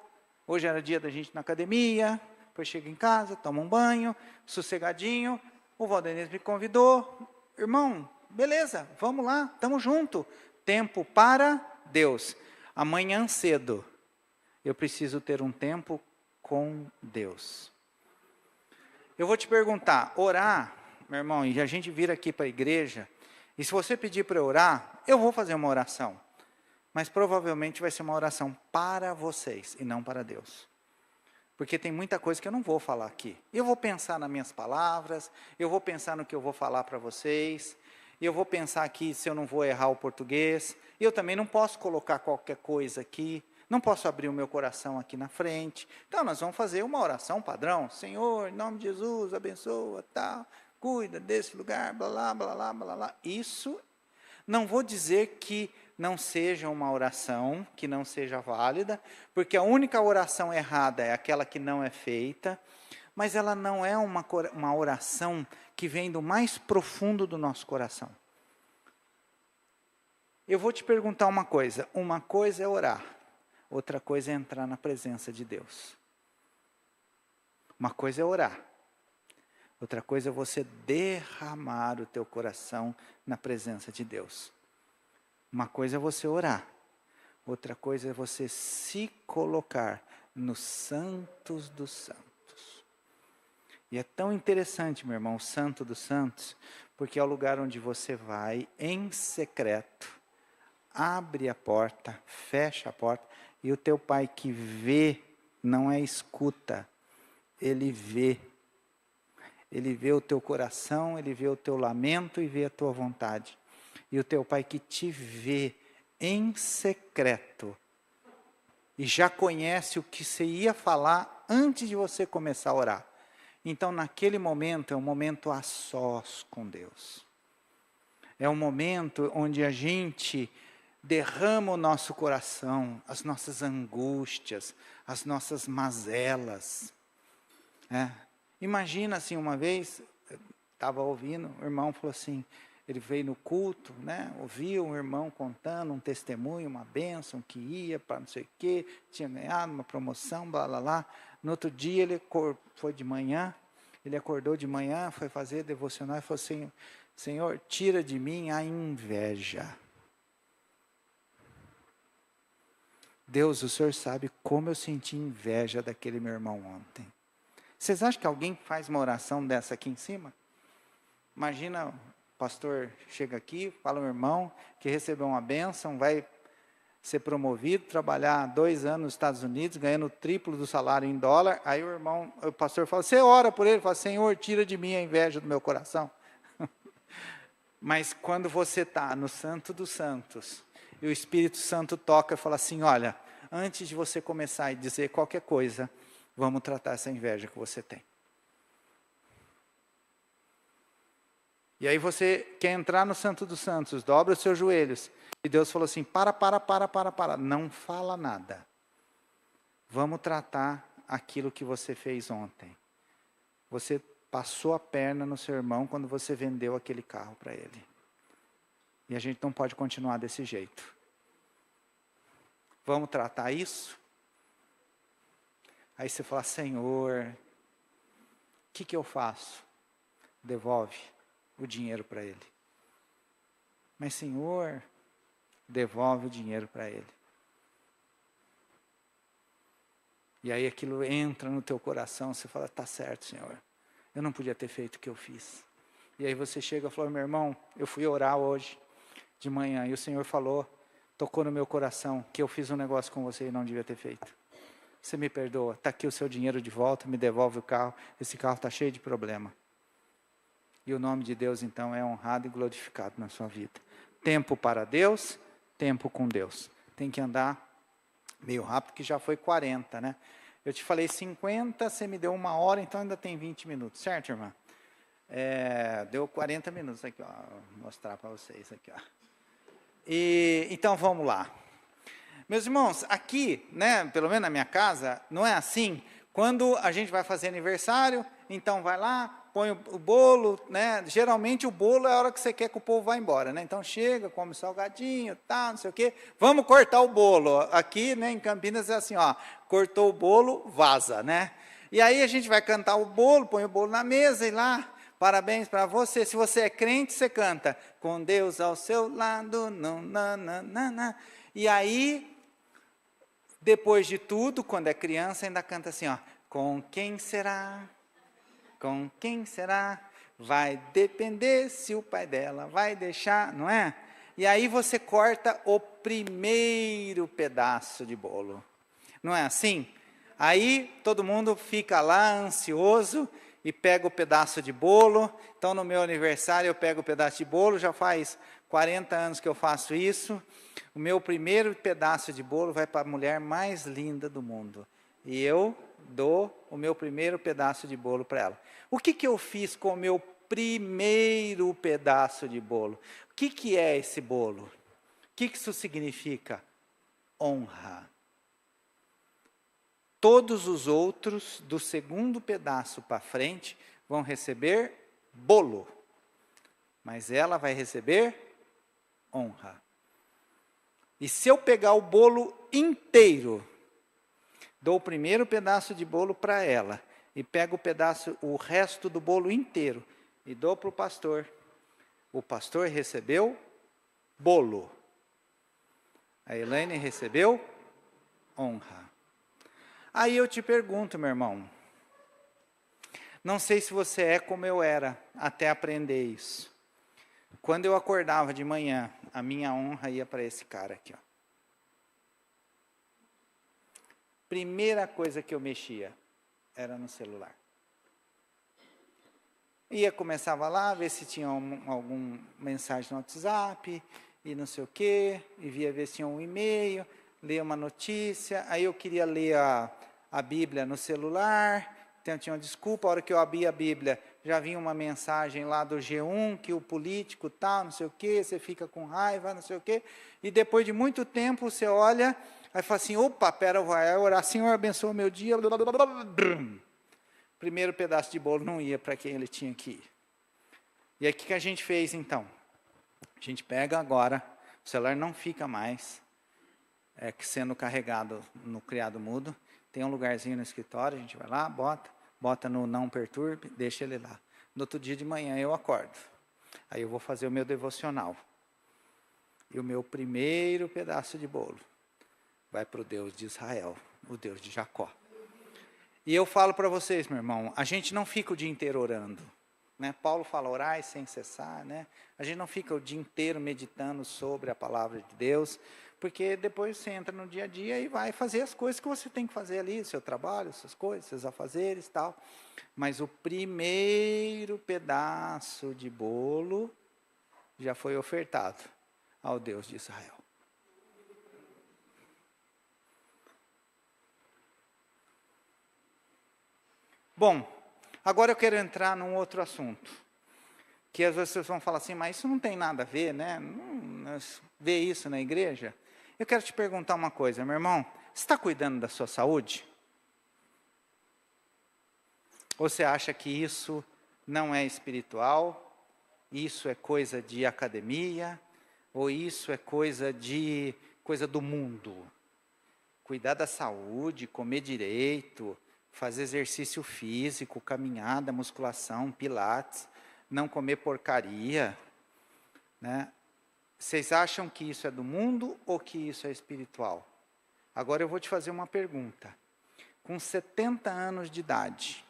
Hoje era dia da gente ir na academia. Depois chega em casa, toma um banho, sossegadinho. O Valdenez me convidou. Irmão, beleza, vamos lá, estamos juntos. Tempo para Deus. Amanhã cedo, eu preciso ter um tempo com Deus. Eu vou te perguntar, orar, meu irmão, e a gente vir aqui para a igreja, e se você pedir para orar, eu vou fazer uma oração. Mas provavelmente vai ser uma oração para vocês e não para Deus. Porque tem muita coisa que eu não vou falar aqui. Eu vou pensar nas minhas palavras, eu vou pensar no que eu vou falar para vocês, eu vou pensar aqui se eu não vou errar o português, e eu também não posso colocar qualquer coisa aqui, não posso abrir o meu coração aqui na frente. Então nós vamos fazer uma oração padrão. Senhor, em nome de Jesus, abençoa, tal, cuida desse lugar, blá, blá, blá, blá, blá, blá. Isso, não vou dizer que não seja uma oração, que não seja válida, porque a única oração errada é aquela que não é feita, mas ela não é uma oração que vem do mais profundo do nosso coração. Eu vou te perguntar uma coisa é orar, outra coisa é entrar na presença de Deus. Uma coisa é orar, outra coisa é você derramar o teu coração na presença de Deus. Uma coisa é você orar, outra coisa é você se colocar nos santos dos santos. E é tão interessante, meu irmão, o santo dos santos, porque é o lugar onde você vai em secreto, abre a porta, fecha a porta, e o teu pai que vê, não é escuta, ele vê. Ele vê o teu coração, ele vê o teu lamento e vê a tua vontade. E o teu pai que te vê em secreto e já conhece o que você ia falar antes de você começar a orar. Então, naquele momento, é um momento a sós com Deus. É um momento onde a gente derrama o nosso coração, as nossas angústias, as nossas mazelas. Imagina assim, uma vez, eu estava ouvindo, o irmão falou assim, ele veio no culto, né, ouviu um irmão contando um testemunho, uma bênção, que ia para não sei o quê, tinha ganhado uma promoção, blá, blá, blá. No outro dia, ele foi de manhã, ele acordou de manhã, foi fazer devocional e falou assim, Senhor, tira de mim a inveja. Deus, o Senhor sabe como eu senti inveja daquele meu irmão ontem. Vocês acham que alguém faz uma oração dessa aqui em cima? Imagina, o pastor chega aqui, fala ao irmão que recebeu uma bênção, vai ser promovido, trabalhar 2 anos nos Estados Unidos, ganhando o triplo do salário em dólar. Aí o pastor fala, você ora por ele, fala, Senhor, tira de mim a inveja do meu coração. Mas quando você está no Santo dos Santos, e o Espírito Santo toca e fala assim, olha, antes de você começar a dizer qualquer coisa, vamos tratar essa inveja que você tem. E aí você quer entrar no Santo dos Santos, dobra os seus joelhos, e Deus falou assim, para, não fala nada. Vamos tratar aquilo que você fez ontem. Você passou a perna no seu irmão quando você vendeu aquele carro para ele. E a gente não pode continuar desse jeito. Vamos tratar isso? Aí você fala, Senhor, o que eu faço? Devolve o dinheiro para ele. Mas Senhor, devolve o dinheiro para ele. E aí aquilo entra no teu coração, você fala, tá certo, Senhor. Eu não podia ter feito o que eu fiz. E aí você chega e fala, meu irmão, eu fui orar hoje de manhã, e o Senhor falou, tocou no meu coração, que eu fiz um negócio com você e não devia ter feito. Você me perdoa, está aqui o seu dinheiro de volta, me devolve o carro, esse carro está cheio de problema. E o nome de Deus, então, é honrado e glorificado na sua vida. Tempo para Deus, tempo com Deus. Tem que andar meio rápido, que já foi 40, né? Eu te falei 50, você me deu 1 hora, então ainda tem 20 minutos, certo, irmã? Deu 40 minutos aqui, ó, vou mostrar para vocês aqui, ó. Então vamos lá. Meus irmãos, aqui, né, pelo menos na minha casa, não é assim. Quando a gente vai fazer aniversário, então vai lá, põe o bolo, né? Geralmente o bolo é a hora que você quer que o povo vá embora, né? Então chega, come salgadinho, tá, não sei o quê. Vamos cortar o bolo. Aqui, né, em Campinas é assim, ó, cortou o bolo, vaza, né? E aí a gente vai cantar o bolo, põe o bolo na mesa e lá, parabéns para você. Se você é crente, você canta, com Deus ao seu lado, não, nananana. E aí, depois de tudo, quando é criança, ainda canta assim, ó, com quem será? Com quem será? Vai depender se o pai dela vai deixar, não é? E aí você corta o primeiro pedaço de bolo. Não é assim? Aí todo mundo fica lá ansioso e pega o pedaço de bolo. Então no meu aniversário eu pego o pedaço de bolo, já faz 40 anos que eu faço isso. O meu primeiro pedaço de bolo vai para a mulher mais linda do mundo. E eu dou o meu primeiro pedaço de bolo para ela. O que eu fiz com o meu primeiro pedaço de bolo? O que é esse bolo? O que isso significa? Honra. Todos os outros, do segundo pedaço para frente, vão receber bolo. Mas ela vai receber honra. E se eu pegar o bolo inteiro, dou o primeiro pedaço de bolo para ela, e pego o resto do bolo inteiro, e dou para o pastor recebeu bolo. A Elaine recebeu honra. Aí eu te pergunto, meu irmão, não sei se você é como eu era, até aprender isso. Quando eu acordava de manhã, a minha honra ia para esse cara aqui, ó. Primeira coisa que eu mexia era no celular. Começava lá, ver se tinha alguma mensagem no WhatsApp, e não sei o quê, e via ver se tinha um e-mail, ler uma notícia, aí eu queria ler a Bíblia no celular, Então eu tinha uma desculpa, a hora que eu abri a Bíblia, já vinha uma mensagem lá do G1, que o político tal, não sei o quê, você fica com raiva, não sei o quê, e depois de muito tempo você olha, aí fala assim, opa, pera, vai orar, Senhor, abençoa o meu dia, blá, blá, blá, blá, blá. Primeiro pedaço de bolo não ia para quem ele tinha que ir. E aí o que a gente fez então? A gente pega agora, o celular não fica mais sendo carregado no criado mudo, tem um lugarzinho no escritório, a gente vai lá, bota no não perturbe, deixa ele lá. No outro dia de manhã eu acordo, aí eu vou fazer o meu devocional. E o meu primeiro pedaço de bolo vai para o Deus de Israel, o Deus de Jacó. E eu falo para vocês, meu irmão, a gente não fica o dia inteiro orando. Né? Paulo fala, orai sem cessar. Né? A gente não fica o dia inteiro meditando sobre a palavra de Deus, porque depois você entra no dia a dia e vai fazer as coisas que você tem que fazer ali, seu trabalho, suas coisas, seus afazeres e tal. Mas o primeiro pedaço de bolo já foi ofertado ao Deus de Israel. Bom, agora eu quero entrar num outro assunto, que às vezes vocês vão falar assim, mas isso não tem nada a ver, né? Não vê isso na igreja? Eu quero te perguntar uma coisa, meu irmão, você está cuidando da sua saúde? Ou você acha que isso não é espiritual? Isso é coisa de academia? Ou isso é coisa do mundo? Cuidar da saúde, comer direito, fazer exercício físico, caminhada, musculação, pilates, não comer porcaria, né? Vocês acham que isso é do mundo ou que isso é espiritual? Agora eu vou te fazer uma pergunta. Com 70 anos de idade,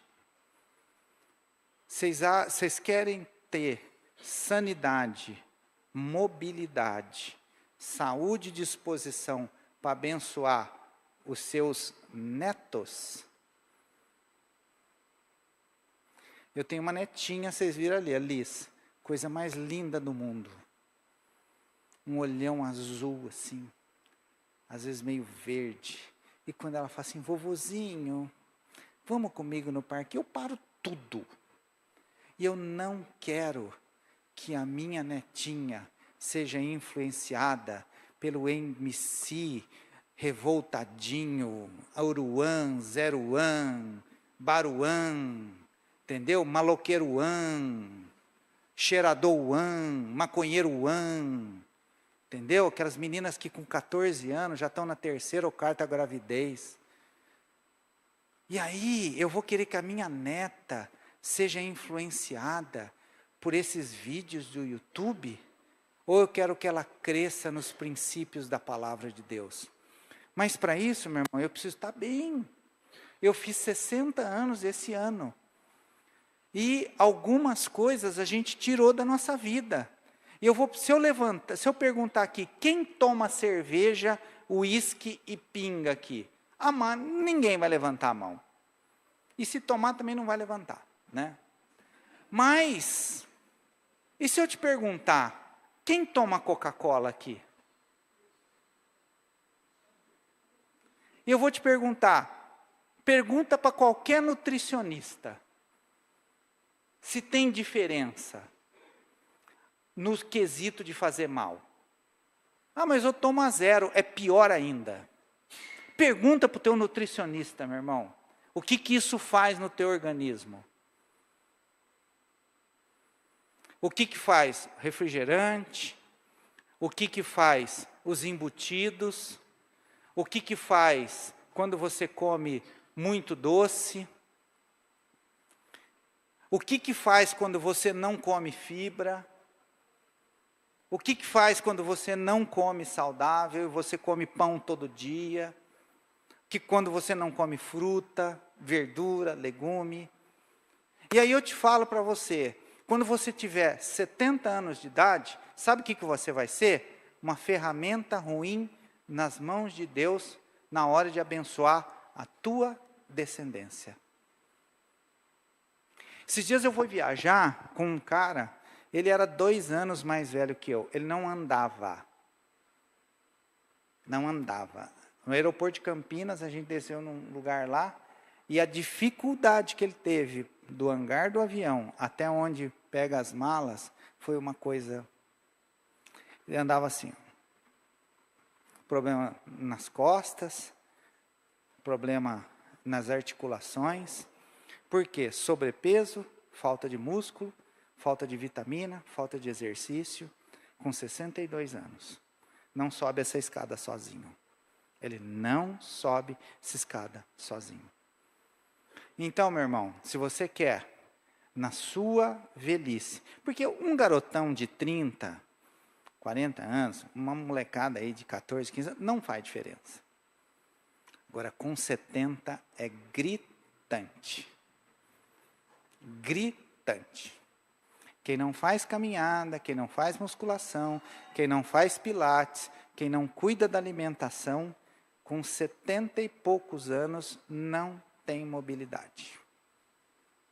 vocês querem ter sanidade, mobilidade, saúde e disposição para abençoar os seus netos? Eu tenho uma netinha, vocês viram ali, a Liz, coisa mais linda do mundo. Um olhão azul, assim, às vezes meio verde. E quando ela fala assim, vovozinho, vamos comigo no parque, eu paro tudo. E eu não quero que a minha netinha seja influenciada pelo MC revoltadinho, Auruan, Zeruan, Baruan, entendeu? Maloqueiroan, cheiradouan, maconheiroan, entendeu? Aquelas meninas que com 14 anos já estão na 3ª ou 4ª gravidez. E aí, eu vou querer que a minha neta seja influenciada por esses vídeos do YouTube? Ou eu quero que ela cresça nos princípios da palavra de Deus? Mas para isso, meu irmão, eu preciso estar bem. Eu fiz 60 anos esse ano. E algumas coisas a gente tirou da nossa vida. E se eu perguntar aqui, quem toma cerveja, uísque e pinga aqui? Ninguém vai levantar a mão. E se tomar também não vai levantar, né? Mas, e se eu te perguntar, quem toma Coca-Cola aqui? E eu vou te perguntar, pergunta para qualquer nutricionista, se tem diferença no quesito de fazer mal. Mas eu tomo a 0, é pior ainda. Pergunta para o teu nutricionista, meu irmão, o que isso faz no teu organismo? O que faz refrigerante? O que faz os embutidos? O que faz quando você come muito doce? O que faz quando você não come fibra? O que faz quando você não come saudável e você come pão todo dia? Quando você não come fruta, verdura, legume? E aí eu te falo para você, quando você tiver 70 anos de idade, sabe o que você vai ser? Uma ferramenta ruim nas mãos de Deus na hora de abençoar a tua descendência. Esses dias eu fui viajar com um cara, ele era 2 anos mais velho que eu, ele não andava. Não andava. No aeroporto de Campinas, a gente desceu num lugar lá, E a dificuldade que ele teve do hangar do avião até onde pega as malas foi uma coisa. Ele andava assim, problema nas costas, problema nas articulações. Por quê? Sobrepeso, falta de músculo, falta de vitamina, falta de exercício, com 62 anos. Não sobe essa escada sozinho. Ele não sobe essa escada sozinho. Então, meu irmão, se você quer, na sua velhice, porque um garotão de 30, 40 anos, uma molecada aí de 14, 15 anos, não faz diferença. Agora, com 70 é gritante. Gritante. Quem não faz caminhada, quem não faz musculação, quem não faz pilates, quem não cuida da alimentação, com 70 e poucos anos, não tem mobilidade.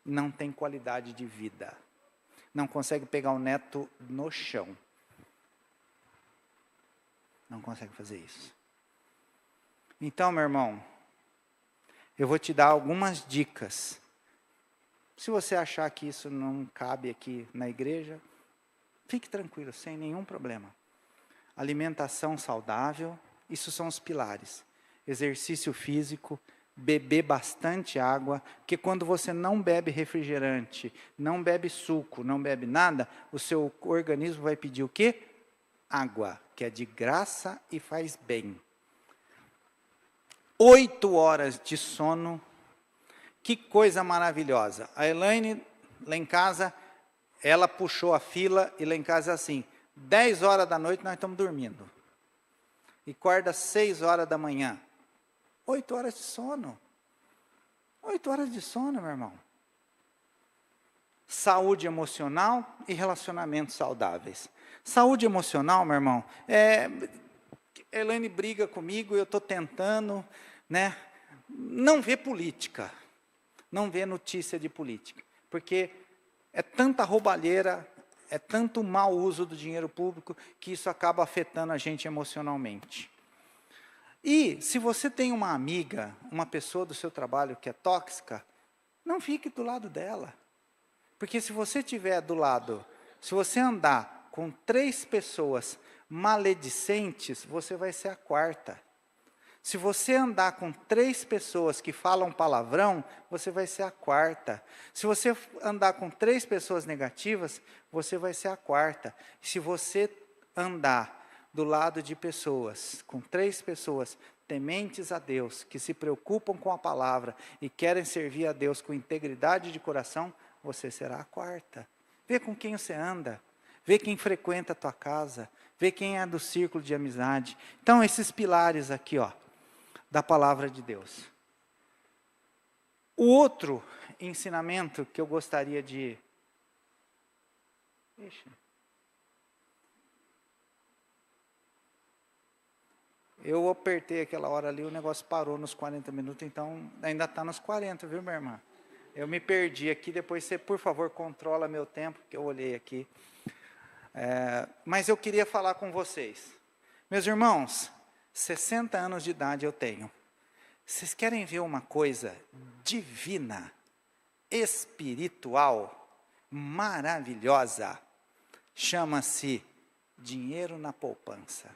Não tem qualidade de vida. Não consegue pegar o neto no chão. Não consegue fazer isso. Então, meu irmão, eu vou te dar algumas dicas. Se você achar que isso não cabe aqui na igreja, fique tranquilo, sem nenhum problema. Alimentação saudável, isso são os pilares. Exercício físico, beber bastante água, porque quando você não bebe refrigerante, não bebe suco, não bebe nada, o seu organismo vai pedir o quê? Água, que é de graça e faz bem. 8 horas de sono, que coisa maravilhosa. A Elaine, lá em casa, ela puxou a fila e lá em casa é assim, 10 horas da noite nós estamos dormindo. E acorda 6 horas da manhã. 8 horas de sono. 8 horas de sono, meu irmão. Saúde emocional e relacionamentos saudáveis. Saúde emocional, meu irmão, a Elaine briga comigo, eu estou tentando, né, não ver política, não ver notícia de política, porque é tanta roubalheira, é tanto mau uso do dinheiro público, que isso acaba afetando a gente emocionalmente. E, se você tem uma amiga, uma pessoa do seu trabalho que é tóxica, não fique do lado dela. Porque se você estiver do lado, se você andar com 3 pessoas maledicentes, você vai ser a 4ª. Se você andar com 3 pessoas que falam palavrão, você vai ser a 4ª. Se você andar com 3 pessoas negativas, você vai ser a 4ª. Se você andar do lado de pessoas, com 3 pessoas tementes a Deus, que se preocupam com a palavra e querem servir a Deus com integridade de coração, você será a 4ª. Vê com quem você anda, vê quem frequenta a tua casa, vê quem é do círculo de amizade. Então, esses pilares aqui, ó, da palavra de Deus. O outro ensinamento que eu gostaria de... Eu apertei aquela hora ali, o negócio parou nos 40 minutos, então ainda está nos 40, viu, minha irmã? Eu me perdi aqui, depois você, por favor, controla meu tempo, que eu olhei aqui. Mas eu queria falar com vocês. Meus irmãos, 60 anos de idade eu tenho. Vocês querem ver uma coisa divina, espiritual, maravilhosa? Chama-se dinheiro na poupança.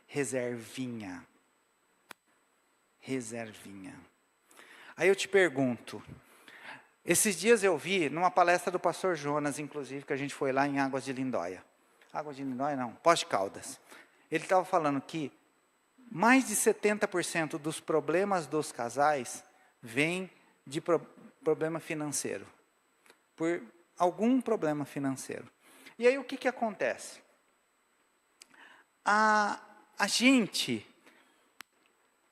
Reservinha. Reservinha. Aí eu te pergunto, esses dias eu vi, numa palestra do pastor Jonas, inclusive, que a gente foi lá em Águas de Lindóia. Águas de Lindóia não, Poços de Caldas. Ele estava falando que mais de 70% dos problemas dos casais vêm de problema financeiro. Por algum problema financeiro. E aí o que acontece? A gente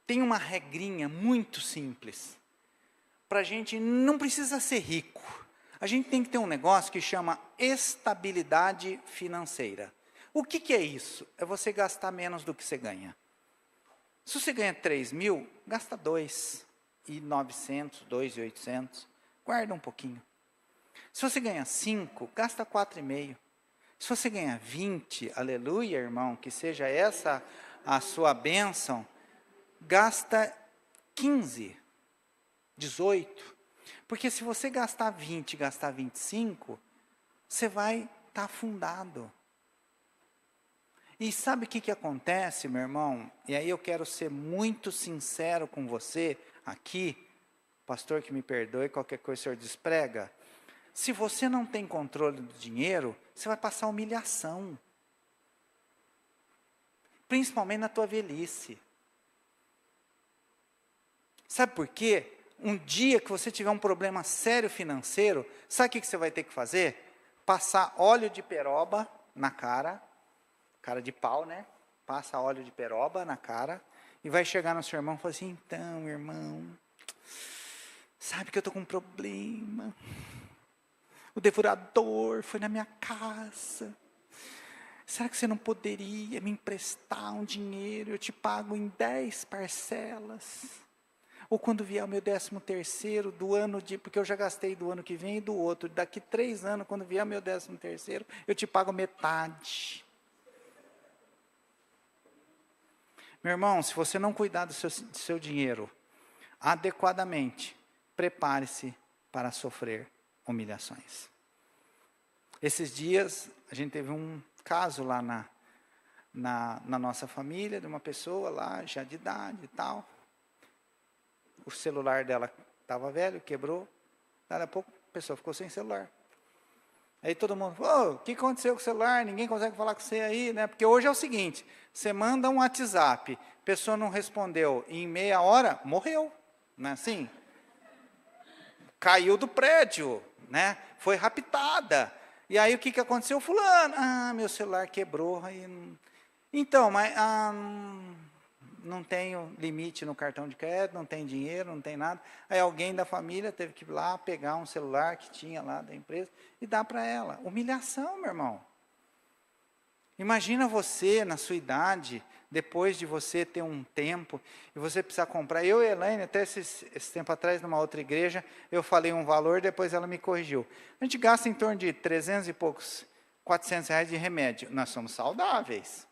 tem uma regrinha muito simples. Para a gente não precisa ser rico. A gente tem que ter um negócio que chama estabilidade financeira. O que é isso? É você gastar menos do que você ganha. Se você ganha 3 mil, gasta 2.900, 2.800. Guarda um pouquinho. Se você ganha 5, gasta 4,5. Se você ganha 20, aleluia, irmão, que seja essa a sua bênção, gasta 15. 18. Porque se você gastar 20 e gastar 25, você vai estar afundado. E sabe o que acontece, meu irmão? E aí eu quero ser muito sincero com você aqui, pastor que me perdoe, qualquer coisa o senhor desprega. Se você não tem controle do dinheiro, você vai passar humilhação. Principalmente na tua velhice. Sabe por quê? Um dia que você tiver um problema sério financeiro, sabe o que você vai ter que fazer? Passar óleo de peroba na cara de pau, né? Passa óleo de peroba na cara e vai chegar no seu irmão e falar assim, então, irmão, sabe que eu estou com um problema. O devorador foi na minha casa. Será que você não poderia me emprestar um dinheiro? Eu te pago em 10 parcelas. Ou quando vier o meu 13º do ano, porque eu já gastei do ano que vem e do outro. Daqui 3 anos, quando vier o meu 13º, eu te pago metade. Meu irmão, se você não cuidar do seu dinheiro adequadamente, prepare-se para sofrer humilhações. Esses dias, a gente teve um caso lá na nossa família, de uma pessoa lá, já de idade e tal. O celular dela estava velho, quebrou. Daí a pouco, a pessoa ficou sem celular. Aí todo mundo falou, o que aconteceu com o celular? Ninguém consegue falar com você aí, né? Porque hoje é o seguinte, você manda um WhatsApp, a pessoa não respondeu, em meia hora, morreu. Não é assim? Caiu do prédio, né? Foi raptada. E aí o que aconteceu? Fulano, meu celular quebrou. Aí então, mas não tenho limite no cartão de crédito, não tem dinheiro, não tem nada. Aí alguém da família teve que ir lá pegar um celular que tinha lá da empresa e dar para ela. Humilhação, meu irmão. Imagina você, na sua idade, depois de você ter um tempo, e você precisar comprar. Eu e a Elaine, até esse tempo atrás, numa outra igreja, eu falei um valor, depois ela me corrigiu. A gente gasta em torno de 300 e poucos, 400 reais de remédio. Nós somos saudáveis.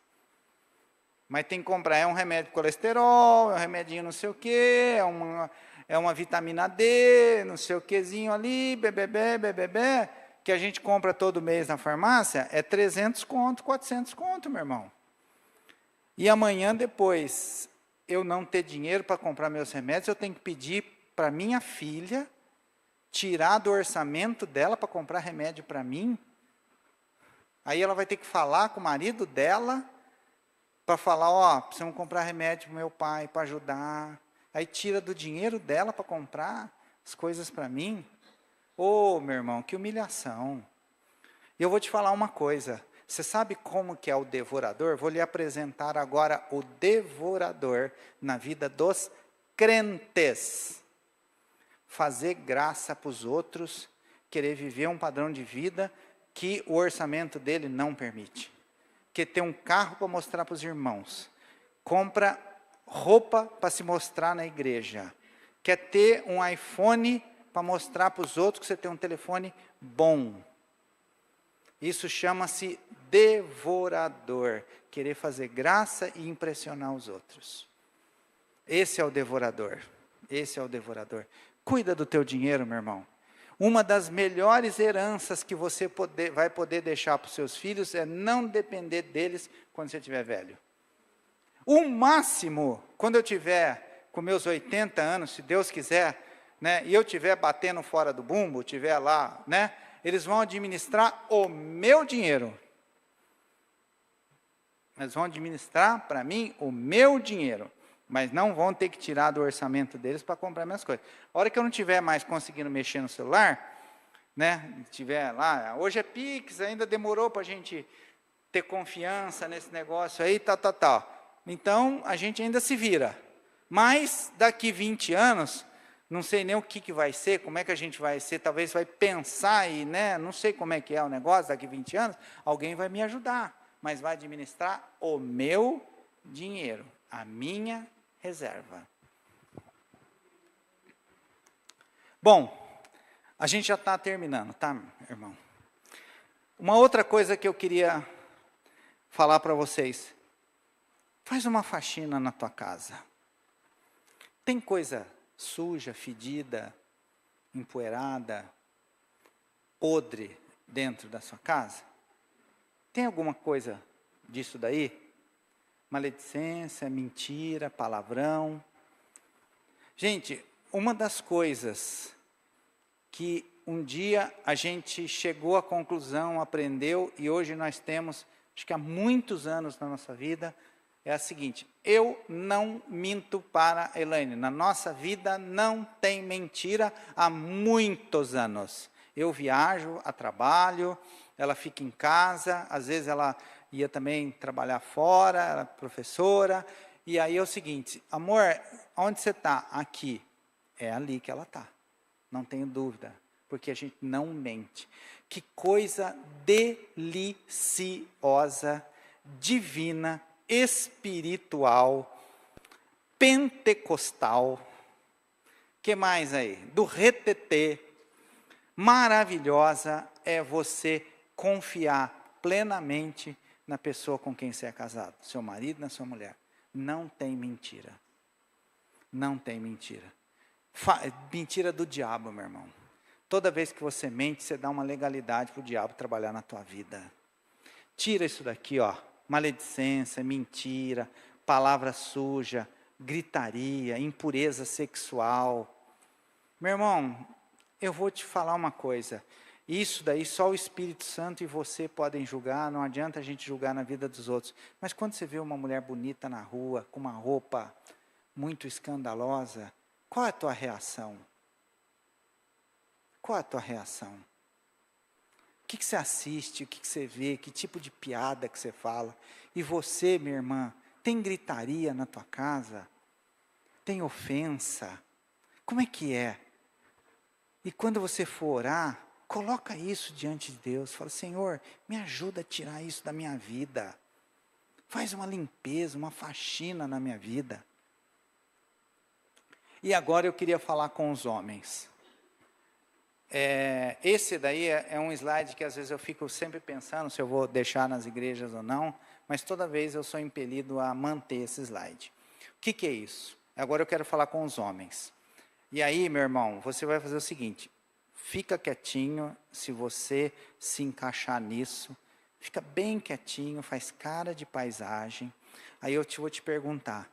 Mas tem que comprar, é um remédio para colesterol, é um remedinho não sei o quê, é uma vitamina D, não sei o quezinho ali, bebê, que a gente compra todo mês na farmácia, é 300 conto, 400 conto, meu irmão. E amanhã, depois, eu não ter dinheiro para comprar meus remédios, eu tenho que pedir para minha filha tirar do orçamento dela para comprar remédio para mim. Aí ela vai ter que falar com o marido dela, para falar, precisamos comprar remédio para o meu pai, para ajudar. Aí tira do dinheiro dela para comprar as coisas para mim. Meu irmão, que humilhação. E eu vou te falar uma coisa. Você sabe como que é o devorador? Vou lhe apresentar agora o devorador na vida dos crentes. Fazer graça para os outros, querer viver um padrão de vida que o orçamento dele não permite. Quer ter um carro para mostrar para os irmãos, compra roupa para se mostrar na igreja, quer ter um iPhone para mostrar para os outros que você tem um telefone bom. Isso chama-se devorador, querer fazer graça e impressionar os outros. Esse é o devorador, Cuida do teu dinheiro, meu irmão. Uma das melhores heranças que você vai poder deixar para os seus filhos é não depender deles quando você estiver velho. O máximo, quando eu tiver com meus 80 anos, se Deus quiser, né, e eu estiver batendo fora do bumbo, estiver lá, né, eles vão administrar o meu dinheiro. Eles vão administrar para mim o meu dinheiro. Mas não vão ter que tirar do orçamento deles para comprar minhas coisas. A hora que eu não estiver mais conseguindo mexer no celular, né, tiver lá, hoje é Pix, ainda demorou para a gente ter confiança nesse negócio aí, tal. Então, a gente ainda se vira. Mas, daqui 20 anos, não sei nem o que vai ser, como é que a gente vai ser, talvez vai pensar e, né, não sei como é que é o negócio, daqui 20 anos, alguém vai me ajudar, mas vai administrar o meu dinheiro, a minha reserva. Bom, a gente já está terminando, tá, irmão? Uma outra coisa que eu queria falar para vocês. Faz uma faxina na tua casa. Tem coisa suja, fedida, empoeirada, podre dentro da sua casa? Tem alguma coisa disso daí? Maledicência, mentira, palavrão. Gente, uma das coisas que um dia a gente chegou à conclusão, aprendeu, e hoje nós temos, acho que há muitos anos na nossa vida, é a seguinte: eu não minto para a Elaine. Na nossa vida não tem mentira há muitos anos. Eu viajo a trabalho, ela fica em casa, às vezes ela ia também trabalhar fora, ela é professora, e aí é o seguinte: amor, onde você está? Aqui. É ali que ela está, não tenho dúvida, porque a gente não mente. Que coisa deliciosa, divina, espiritual, pentecostal, que mais aí? Do retetê, maravilhosa é você confiar plenamente na pessoa com quem você é casado, seu marido, na sua mulher. Não tem mentira. Não tem mentira. Mentira do diabo, meu irmão. Toda vez que você mente, você dá uma legalidade para o diabo trabalhar na tua vida. Tira isso daqui, ó. Maledicência, mentira, palavra suja, gritaria, impureza sexual. Meu irmão, eu vou te falar uma coisa. Isso daí só o Espírito Santo e você podem julgar, não adianta a gente julgar na vida dos outros. Mas quando você vê uma mulher bonita na rua, com uma roupa muito escandalosa, qual é a tua reação? Qual é a tua reação? O que você assiste, o que você vê, que tipo de piada que você fala? E você, minha irmã, tem gritaria na tua casa? Tem ofensa? Como é que é? E quando você for orar, coloca isso diante de Deus. Fala: Senhor, me ajuda a tirar isso da minha vida. Faz uma limpeza, uma faxina na minha vida. E agora eu queria falar com os homens. Esse daí é um slide que às vezes eu fico sempre pensando se eu vou deixar nas igrejas ou não, mas toda vez eu sou impelido a manter esse slide. O que é isso? Agora eu quero falar com os homens. E aí, meu irmão, você vai fazer o seguinte: fica quietinho, se você se encaixar nisso, fica bem quietinho, faz cara de paisagem. Aí eu vou te perguntar: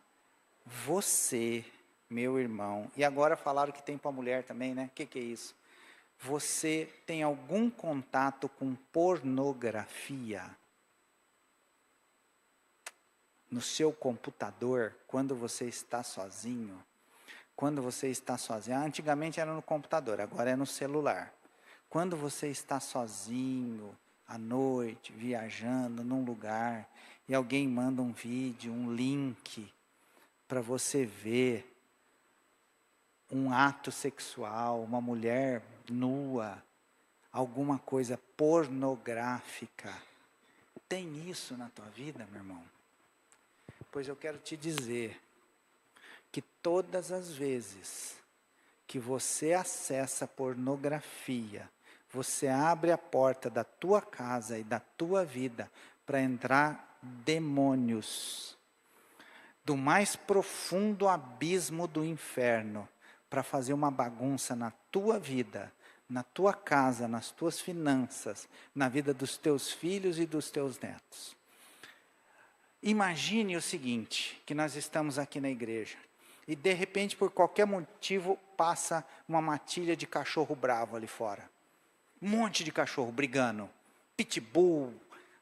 você, meu irmão, e agora falaram que tem para mulher também, né? O que é isso? Você tem algum contato com pornografia? No seu computador, quando você está sozinho? Quando você está sozinho, antigamente era no computador, agora é no celular. Quando você está sozinho, à noite, viajando num lugar, e alguém manda um vídeo, um link, para você ver um ato sexual, uma mulher nua, alguma coisa pornográfica. Tem isso na tua vida, meu irmão? Pois eu quero te dizer que todas as vezes que você acessa pornografia, você abre a porta da tua casa e da tua vida para entrar demônios do mais profundo abismo do inferno, para fazer uma bagunça na tua vida, na tua casa, nas tuas finanças, na vida dos teus filhos e dos teus netos. Imagine o seguinte, que nós estamos aqui na igreja, e de repente, por qualquer motivo, passa uma matilha de cachorro bravo ali fora. Um monte de cachorro brigando, pitbull,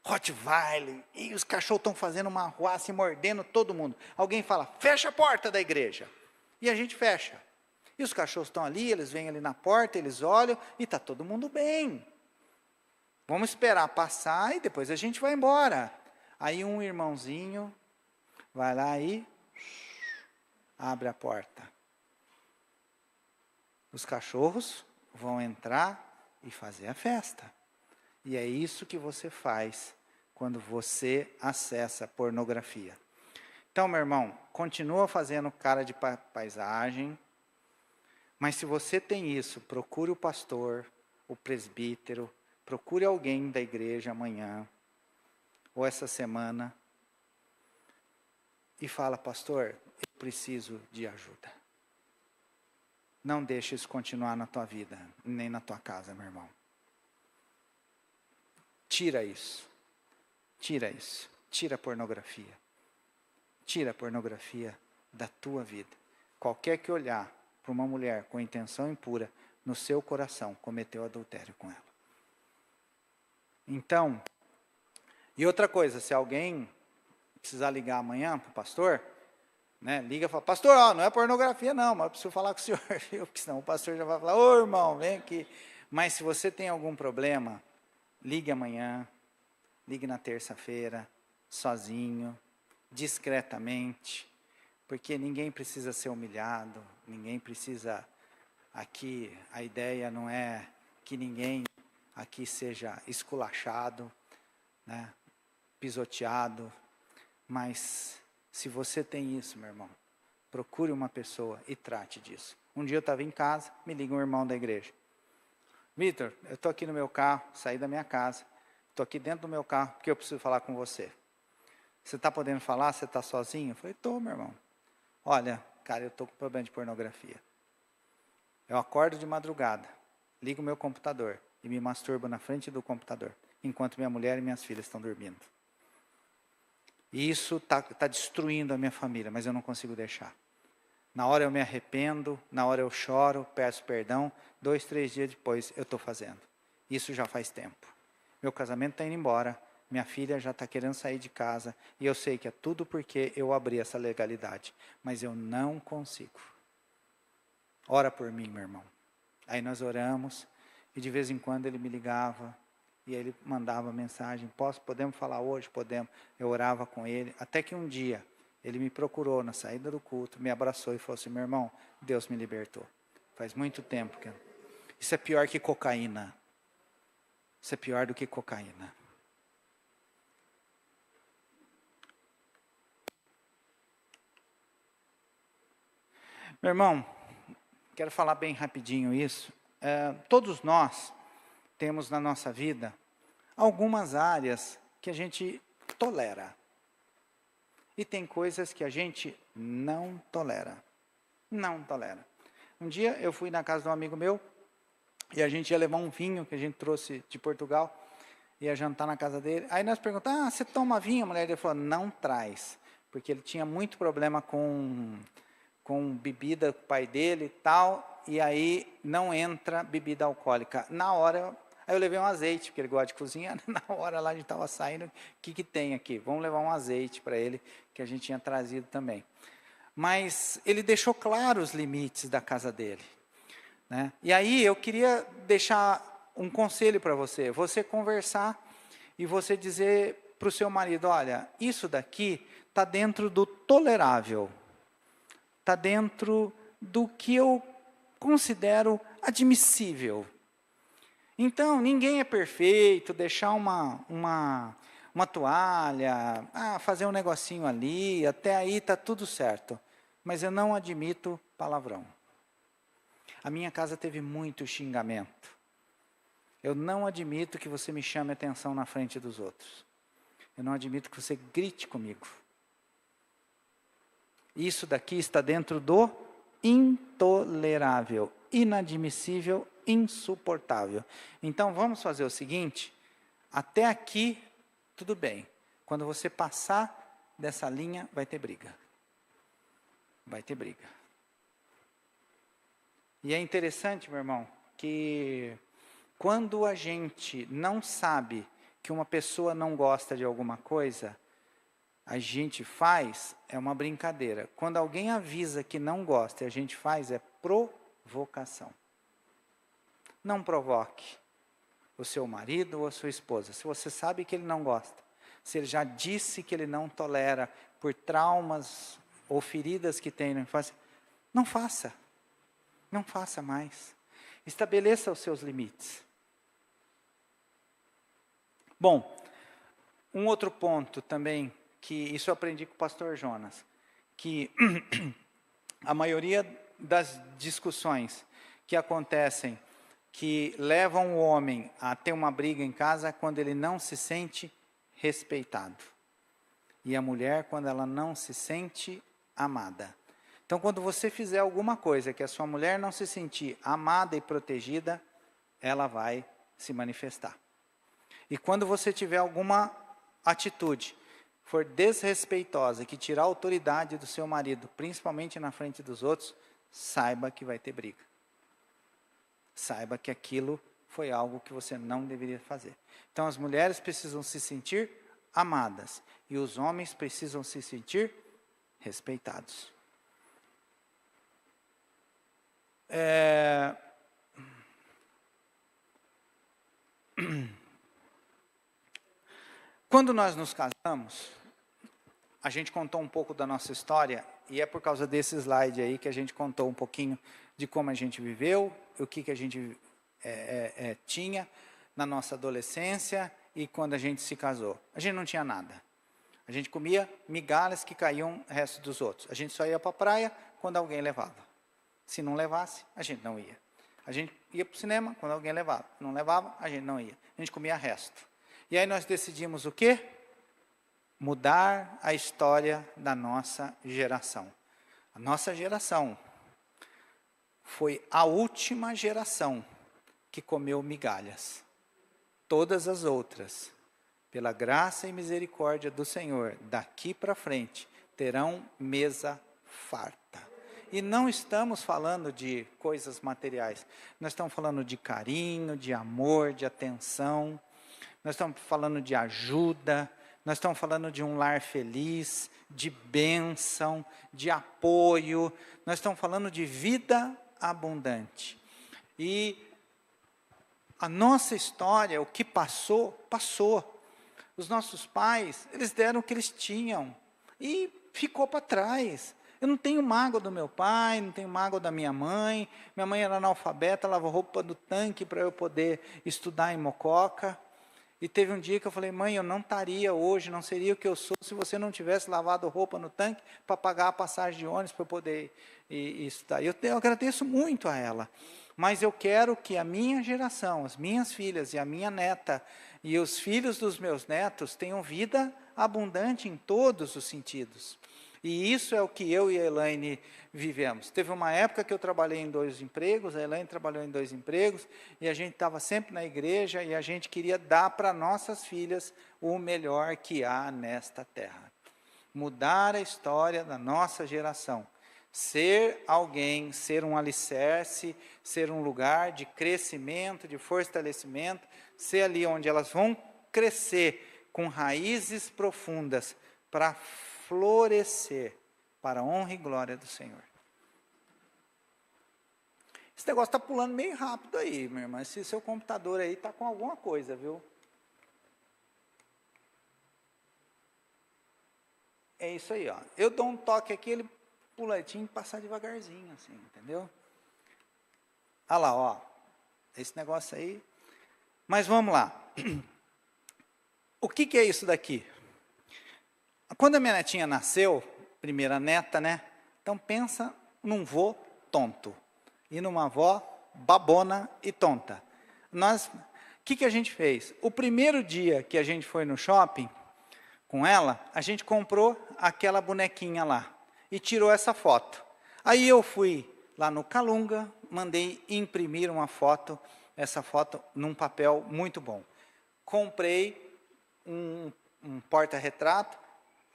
Rottweiler, e os cachorros estão fazendo uma arruaça e mordendo todo mundo. Alguém fala: fecha a porta da igreja. E a gente fecha. E os cachorros estão ali, eles vêm ali na porta, eles olham, e está todo mundo bem. Vamos esperar passar e depois a gente vai embora. Aí um irmãozinho vai lá e abre a porta. Os cachorros vão entrar e fazer a festa. E é isso que você faz quando você acessa pornografia. Então, meu irmão, continua fazendo cara de paisagem, mas se você tem isso, procure o pastor, o presbítero, procure alguém da igreja amanhã, ou essa semana, e fala: pastor, eu preciso de ajuda. Não deixe isso continuar na tua vida, nem na tua casa, meu irmão. Tira isso. Tira isso. Tira a pornografia. Tira a pornografia da tua vida. Qualquer que olhar para uma mulher com intenção impura, no seu coração, cometeu adultério com ela. Então, e outra coisa, se alguém precisar ligar amanhã para o pastor, né, liga e fala, pastor, ó, não é pornografia não, mas eu preciso falar com o senhor, viu? Porque senão o pastor já vai falar, ô irmão, vem aqui. Mas se você tem algum problema, ligue amanhã, ligue na terça-feira, sozinho, discretamente, porque ninguém precisa ser humilhado, ninguém precisa, aqui a ideia não é que ninguém aqui seja esculachado, né, pisoteado, mas se você tem isso, meu irmão, procure uma pessoa e trate disso. Um dia eu estava em casa, me liga um irmão da igreja. Vitor, eu estou aqui no meu carro, saí da minha casa, estou aqui dentro do meu carro, porque eu preciso falar com você. Você está podendo falar? Você está sozinho? Eu falei, estou, meu irmão. Olha, cara, eu estou com problema de pornografia. Eu acordo de madrugada, ligo o meu computador e me masturbo na frente do computador, enquanto minha mulher e minhas filhas estão dormindo. E isso está destruindo a minha família, mas eu não consigo deixar. Na hora eu me arrependo, na hora eu choro, peço perdão, 2, 3 dias depois eu estou fazendo. Isso já faz tempo. Meu casamento está indo embora, minha filha já está querendo sair de casa, e eu sei que é tudo porque eu abri essa legalidade, mas eu não consigo. Ora por mim, meu irmão. Aí nós oramos, e de vez em quando ele me ligava, e ele mandava mensagem, podemos falar hoje? Podemos. Eu orava com ele, até que um dia, ele me procurou na saída do culto, me abraçou e falou assim, meu irmão, Deus me libertou. Faz muito tempo que... Isso é pior que cocaína. Isso é pior do que cocaína. Meu irmão, quero falar bem rapidinho isso. Todos nós temos na nossa vida algumas áreas que a gente tolera. E tem coisas que a gente não tolera. Não tolera. Um dia eu fui na casa de um amigo meu e a gente ia levar um vinho que a gente trouxe de Portugal, ia jantar na casa dele. Aí nós perguntamos, você toma vinho? A mulher dele falou, não traz, porque ele tinha muito problema com bebida com o pai dele e tal, e aí não entra bebida alcoólica. Na hora, aí eu levei um azeite, porque ele gosta de cozinhar, na hora lá a gente estava saindo, o que tem aqui? Vamos levar um azeite para ele, que a gente tinha trazido também. Mas ele deixou claro os limites da casa dele, né? E aí eu queria deixar um conselho para você conversar e você dizer para o seu marido, olha, isso daqui está dentro do tolerável, está dentro do que eu considero admissível. Então, ninguém é perfeito, deixar uma toalha, fazer um negocinho ali, até aí está tudo certo. Mas eu não admito palavrão. A minha casa teve muito xingamento. Eu não admito que você me chame atenção na frente dos outros. Eu não admito que você grite comigo. Isso daqui está dentro do intolerável, inadmissível, insuportável. Então vamos fazer o seguinte, até aqui tudo bem. Quando você passar dessa linha, vai ter briga. Vai ter briga. E é interessante, meu irmão, que quando a gente não sabe que uma pessoa não gosta de alguma coisa, a gente faz, é uma brincadeira. Quando alguém avisa que não gosta e a gente faz, é provocação. Não provoque o seu marido ou a sua esposa. Se você sabe que ele não gosta, se ele já disse que ele não tolera por traumas ou feridas que tem na infância, não faça. Não faça mais. Estabeleça os seus limites. Bom, um outro ponto também, que isso eu aprendi com o pastor Jonas, que a maioria das discussões que acontecem, que levam o homem a ter uma briga em casa, quando ele não se sente respeitado. E a mulher, quando ela não se sente amada. Então, quando você fizer alguma coisa que a sua mulher não se sentir amada e protegida, ela vai se manifestar. E quando você tiver alguma atitude, for desrespeitosa, que tirar a autoridade do seu marido, principalmente na frente dos outros, saiba que vai ter briga. Saiba que aquilo foi algo que você não deveria fazer. Então, as mulheres precisam se sentir amadas e os homens precisam se sentir respeitados. Quando nós nos casamos, a gente contou um pouco da nossa história, e é por causa desse slide aí que a gente contou um pouquinho de como a gente viveu, o que a gente tinha na nossa adolescência e quando a gente se casou. A gente não tinha nada. A gente comia migalhas que caíam no resto dos outros. A gente só ia para a praia quando alguém levava. Se não levasse, a gente não ia. A gente ia para o cinema quando alguém levava. Não levava, a gente não ia. A gente comia resto. E aí nós decidimos o quê? Mudar a história da nossa geração. A nossa geração foi a última geração que comeu migalhas. Todas as outras, pela graça e misericórdia do Senhor, daqui para frente, terão mesa farta. E não estamos falando de coisas materiais. Nós estamos falando de carinho, de amor, de atenção. Nós estamos falando de ajuda. Nós estamos falando de um lar feliz, de bênção, de apoio. Nós estamos falando de vida abundante. E a nossa história, o que passou, passou. Os nossos pais, eles deram o que eles tinham. E ficou para trás. Eu não tenho mágoa do meu pai, não tenho mágoa da minha mãe. Minha mãe era analfabeta, lavou roupa do tanque para eu poder estudar em Mococa. E teve um dia que eu falei, mãe, eu não estaria hoje, não seria o que eu sou, se você não tivesse lavado roupa no tanque para pagar a passagem de ônibus para eu poder ir estudar. Eu agradeço muito a ela. Mas eu quero que a minha geração, as minhas filhas e a minha neta e os filhos dos meus netos tenham vida abundante em todos os sentidos. E isso é o que eu e a Elaine vivemos. Teve uma época que eu trabalhei em 2 empregos, a Elaine trabalhou em 2 empregos, e a gente estava sempre na igreja, e a gente queria dar para nossas filhas o melhor que há nesta terra. Mudar a história da nossa geração. Ser alguém, ser um alicerce, ser um lugar de crescimento, de fortalecimento, ser ali onde elas vão crescer com raízes profundas para florescer para a honra e glória do Senhor. Esse negócio está pulando meio rápido aí, meu irmão. Esse seu computador aí está com alguma coisa, viu? É isso aí, ó. Eu dou um toque aqui, ele pula, tinha que passar devagarzinho, assim, entendeu? Olha lá, ó. Esse negócio aí. Mas vamos lá. O que é isso daqui? Quando a minha netinha nasceu, primeira neta, né? Então pensa num vô tonto e numa avó babona e tonta. O que a gente fez? O primeiro dia que a gente foi no shopping com ela, a gente comprou aquela bonequinha lá e tirou essa foto. Aí eu fui lá no Calunga, mandei imprimir uma foto, essa foto num papel muito bom. Comprei um porta-retrato,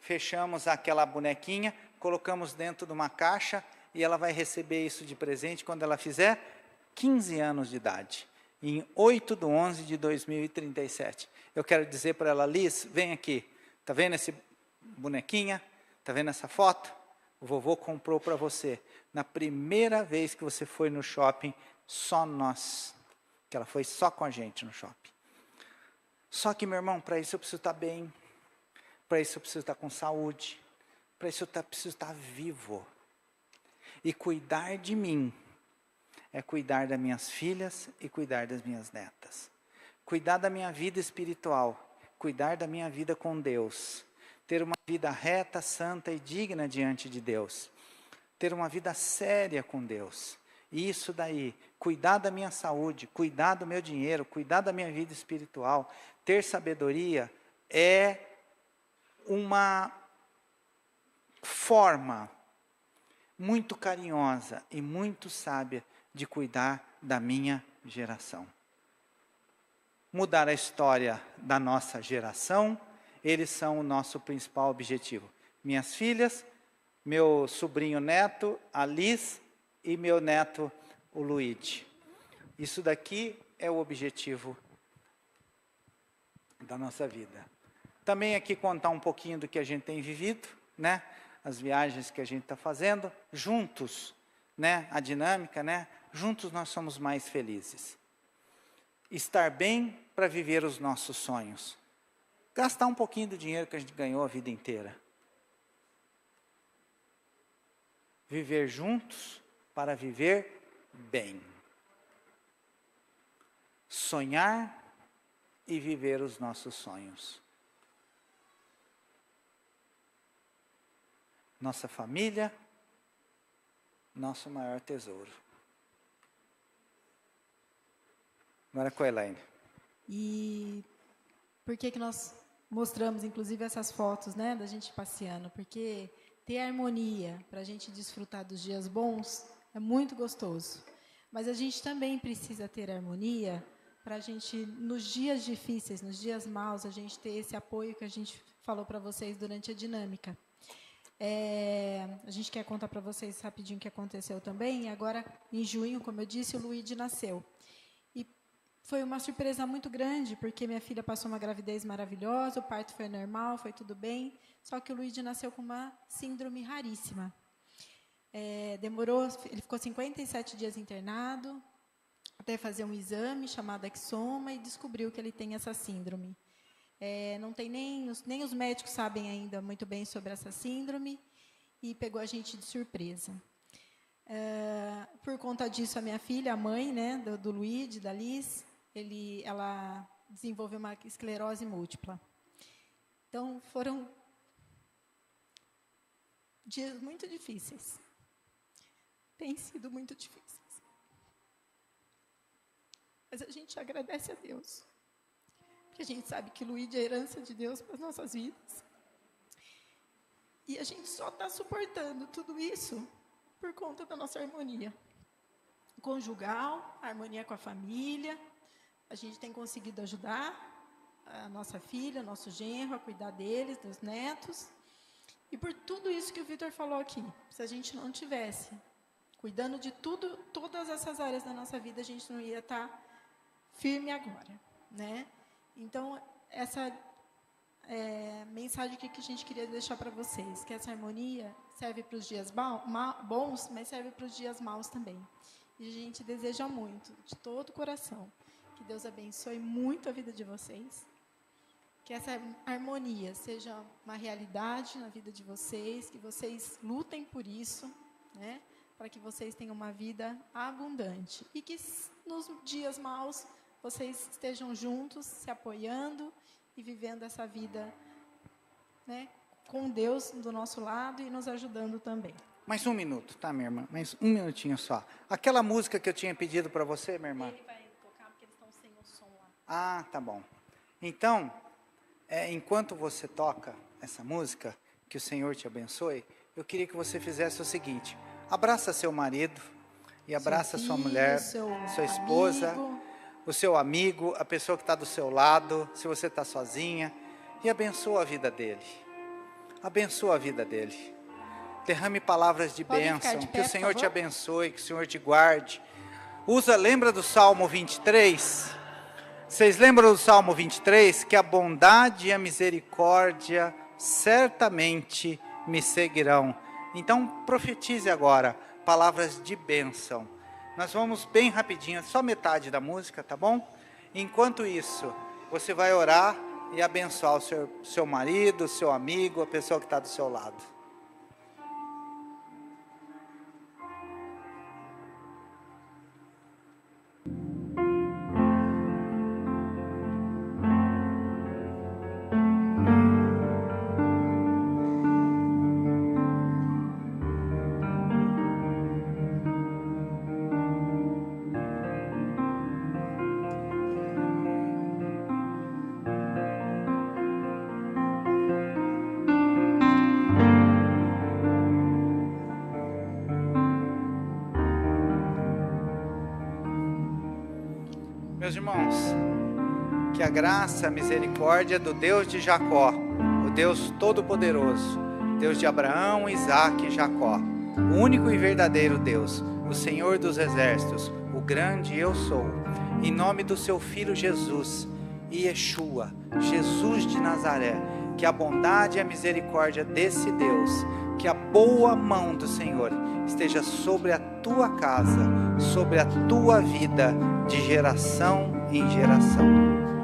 fechamos aquela bonequinha, colocamos dentro de uma caixa e ela vai receber isso de presente quando ela fizer 15 anos de idade, em 8/11/2037. Eu quero dizer para ela, Liz, vem aqui, está vendo esse bonequinha? Está vendo essa foto? O vovô comprou para você. Na primeira vez que você foi no shopping, só nós, que ela foi só com a gente no shopping. Só que, meu irmão, para isso eu preciso estar bem. Para isso eu preciso estar com saúde. Para isso eu preciso estar vivo. E cuidar de mim é cuidar das minhas filhas e cuidar das minhas netas. Cuidar da minha vida espiritual. Cuidar da minha vida com Deus. Ter uma vida reta, santa e digna diante de Deus. Ter uma vida séria com Deus. Isso daí, cuidar da minha saúde, cuidar do meu dinheiro, cuidar da minha vida espiritual, ter sabedoria é uma forma, muito carinhosa e muito sábia de cuidar da minha geração. Mudar a história da nossa geração, eles são o nosso principal objetivo. Minhas filhas, meu sobrinho neto, a Liz, e meu neto, o Luigi. Isso daqui é o objetivo da nossa vida. Também aqui contar um pouquinho do que a gente tem vivido, né? As viagens que a gente está fazendo, juntos, né? A dinâmica, né? Juntos nós somos mais felizes. Estar bem para viver os nossos sonhos. Gastar um pouquinho do dinheiro que a gente ganhou a vida inteira. Viver juntos para viver bem. Sonhar e viver os nossos sonhos. Nossa família, nosso maior tesouro. Agora com a Elaine. E por que nós mostramos, inclusive, essas fotos, né, da gente passeando? Porque ter harmonia para a gente desfrutar dos dias bons é muito gostoso. Mas a gente também precisa ter harmonia para a gente, nos dias difíceis, nos dias maus, a gente ter esse apoio que a gente falou para vocês durante a dinâmica. A gente quer contar para vocês rapidinho o que aconteceu também. Agora, em junho, como eu disse, o Luigi nasceu. E foi uma surpresa muito grande, porque minha filha passou uma gravidez maravilhosa, o parto foi normal, foi tudo bem, só que o Luigi nasceu com uma síndrome raríssima. Ele ficou 57 dias internado, até fazer um exame chamado exoma, e descobriu que ele tem essa síndrome. Não tem nem os médicos sabem ainda muito bem sobre essa síndrome, e pegou a gente de surpresa. Por conta disso, a minha filha, a mãe, né, do Luigi, da Liz, ela desenvolveu uma esclerose múltipla. Então, foram dias muito difíceis. Tem sido muito difíceis. Mas a gente agradece a Deus. Porque a gente sabe que Luigi é a herança de Deus para as nossas vidas. E a gente só está suportando tudo isso por conta da nossa harmonia conjugal, a harmonia com a família. A gente tem conseguido ajudar a nossa filha, nosso genro, a cuidar deles, dos netos. E por tudo isso que o Vitor falou aqui, se a gente não tivesse cuidando de tudo, todas essas áreas da nossa vida, a gente não ia estar firme agora, né? Então, essa mensagem que a gente queria deixar para vocês, que essa harmonia serve para os dias bons, mas serve para os dias maus também. E a gente deseja muito, de todo o coração, que Deus abençoe muito a vida de vocês, que essa harmonia seja uma realidade na vida de vocês, que vocês lutem por isso, né, para que vocês tenham uma vida abundante. E que nos dias maus vocês estejam juntos, se apoiando e vivendo essa vida, né, com Deus do nosso lado e nos ajudando também. Mais um minuto, tá, minha irmã? Mais um minutinho só. Aquela música que eu tinha pedido para você, minha irmã. Ele vai tocar porque eles estão sem o som lá. Ah, tá bom. Então, enquanto você toca essa música, que o Senhor te abençoe, eu queria que você fizesse o seguinte: abraça seu marido e abraça sua mulher, sua esposa, o seu amigo, a pessoa que está do seu lado, se você está sozinha, e abençoa a vida dele. Abençoa a vida dele. Derrame palavras de bênção, que o Senhor te abençoe, que o Senhor te guarde. Lembra do Salmo 23? Vocês lembram do Salmo 23? Que a bondade e a misericórdia certamente me seguirão. Então, profetize agora palavras de bênção. Nós vamos bem rapidinho, só metade da música, tá bom? Enquanto isso, você vai orar e abençoar o seu marido, o seu amigo, a pessoa que está do seu lado. Meus irmãos, que a graça, a misericórdia do Deus de Jacó, o Deus Todo-Poderoso, Deus de Abraão, Isaque e Jacó, o único e verdadeiro Deus, o Senhor dos Exércitos, o grande eu sou, em nome do seu Filho Jesus, Yeshua, Jesus de Nazaré, que a bondade e a misericórdia desse Deus, que a boa mão do Senhor esteja sobre a tua casa, sobre a tua vida, de geração em geração.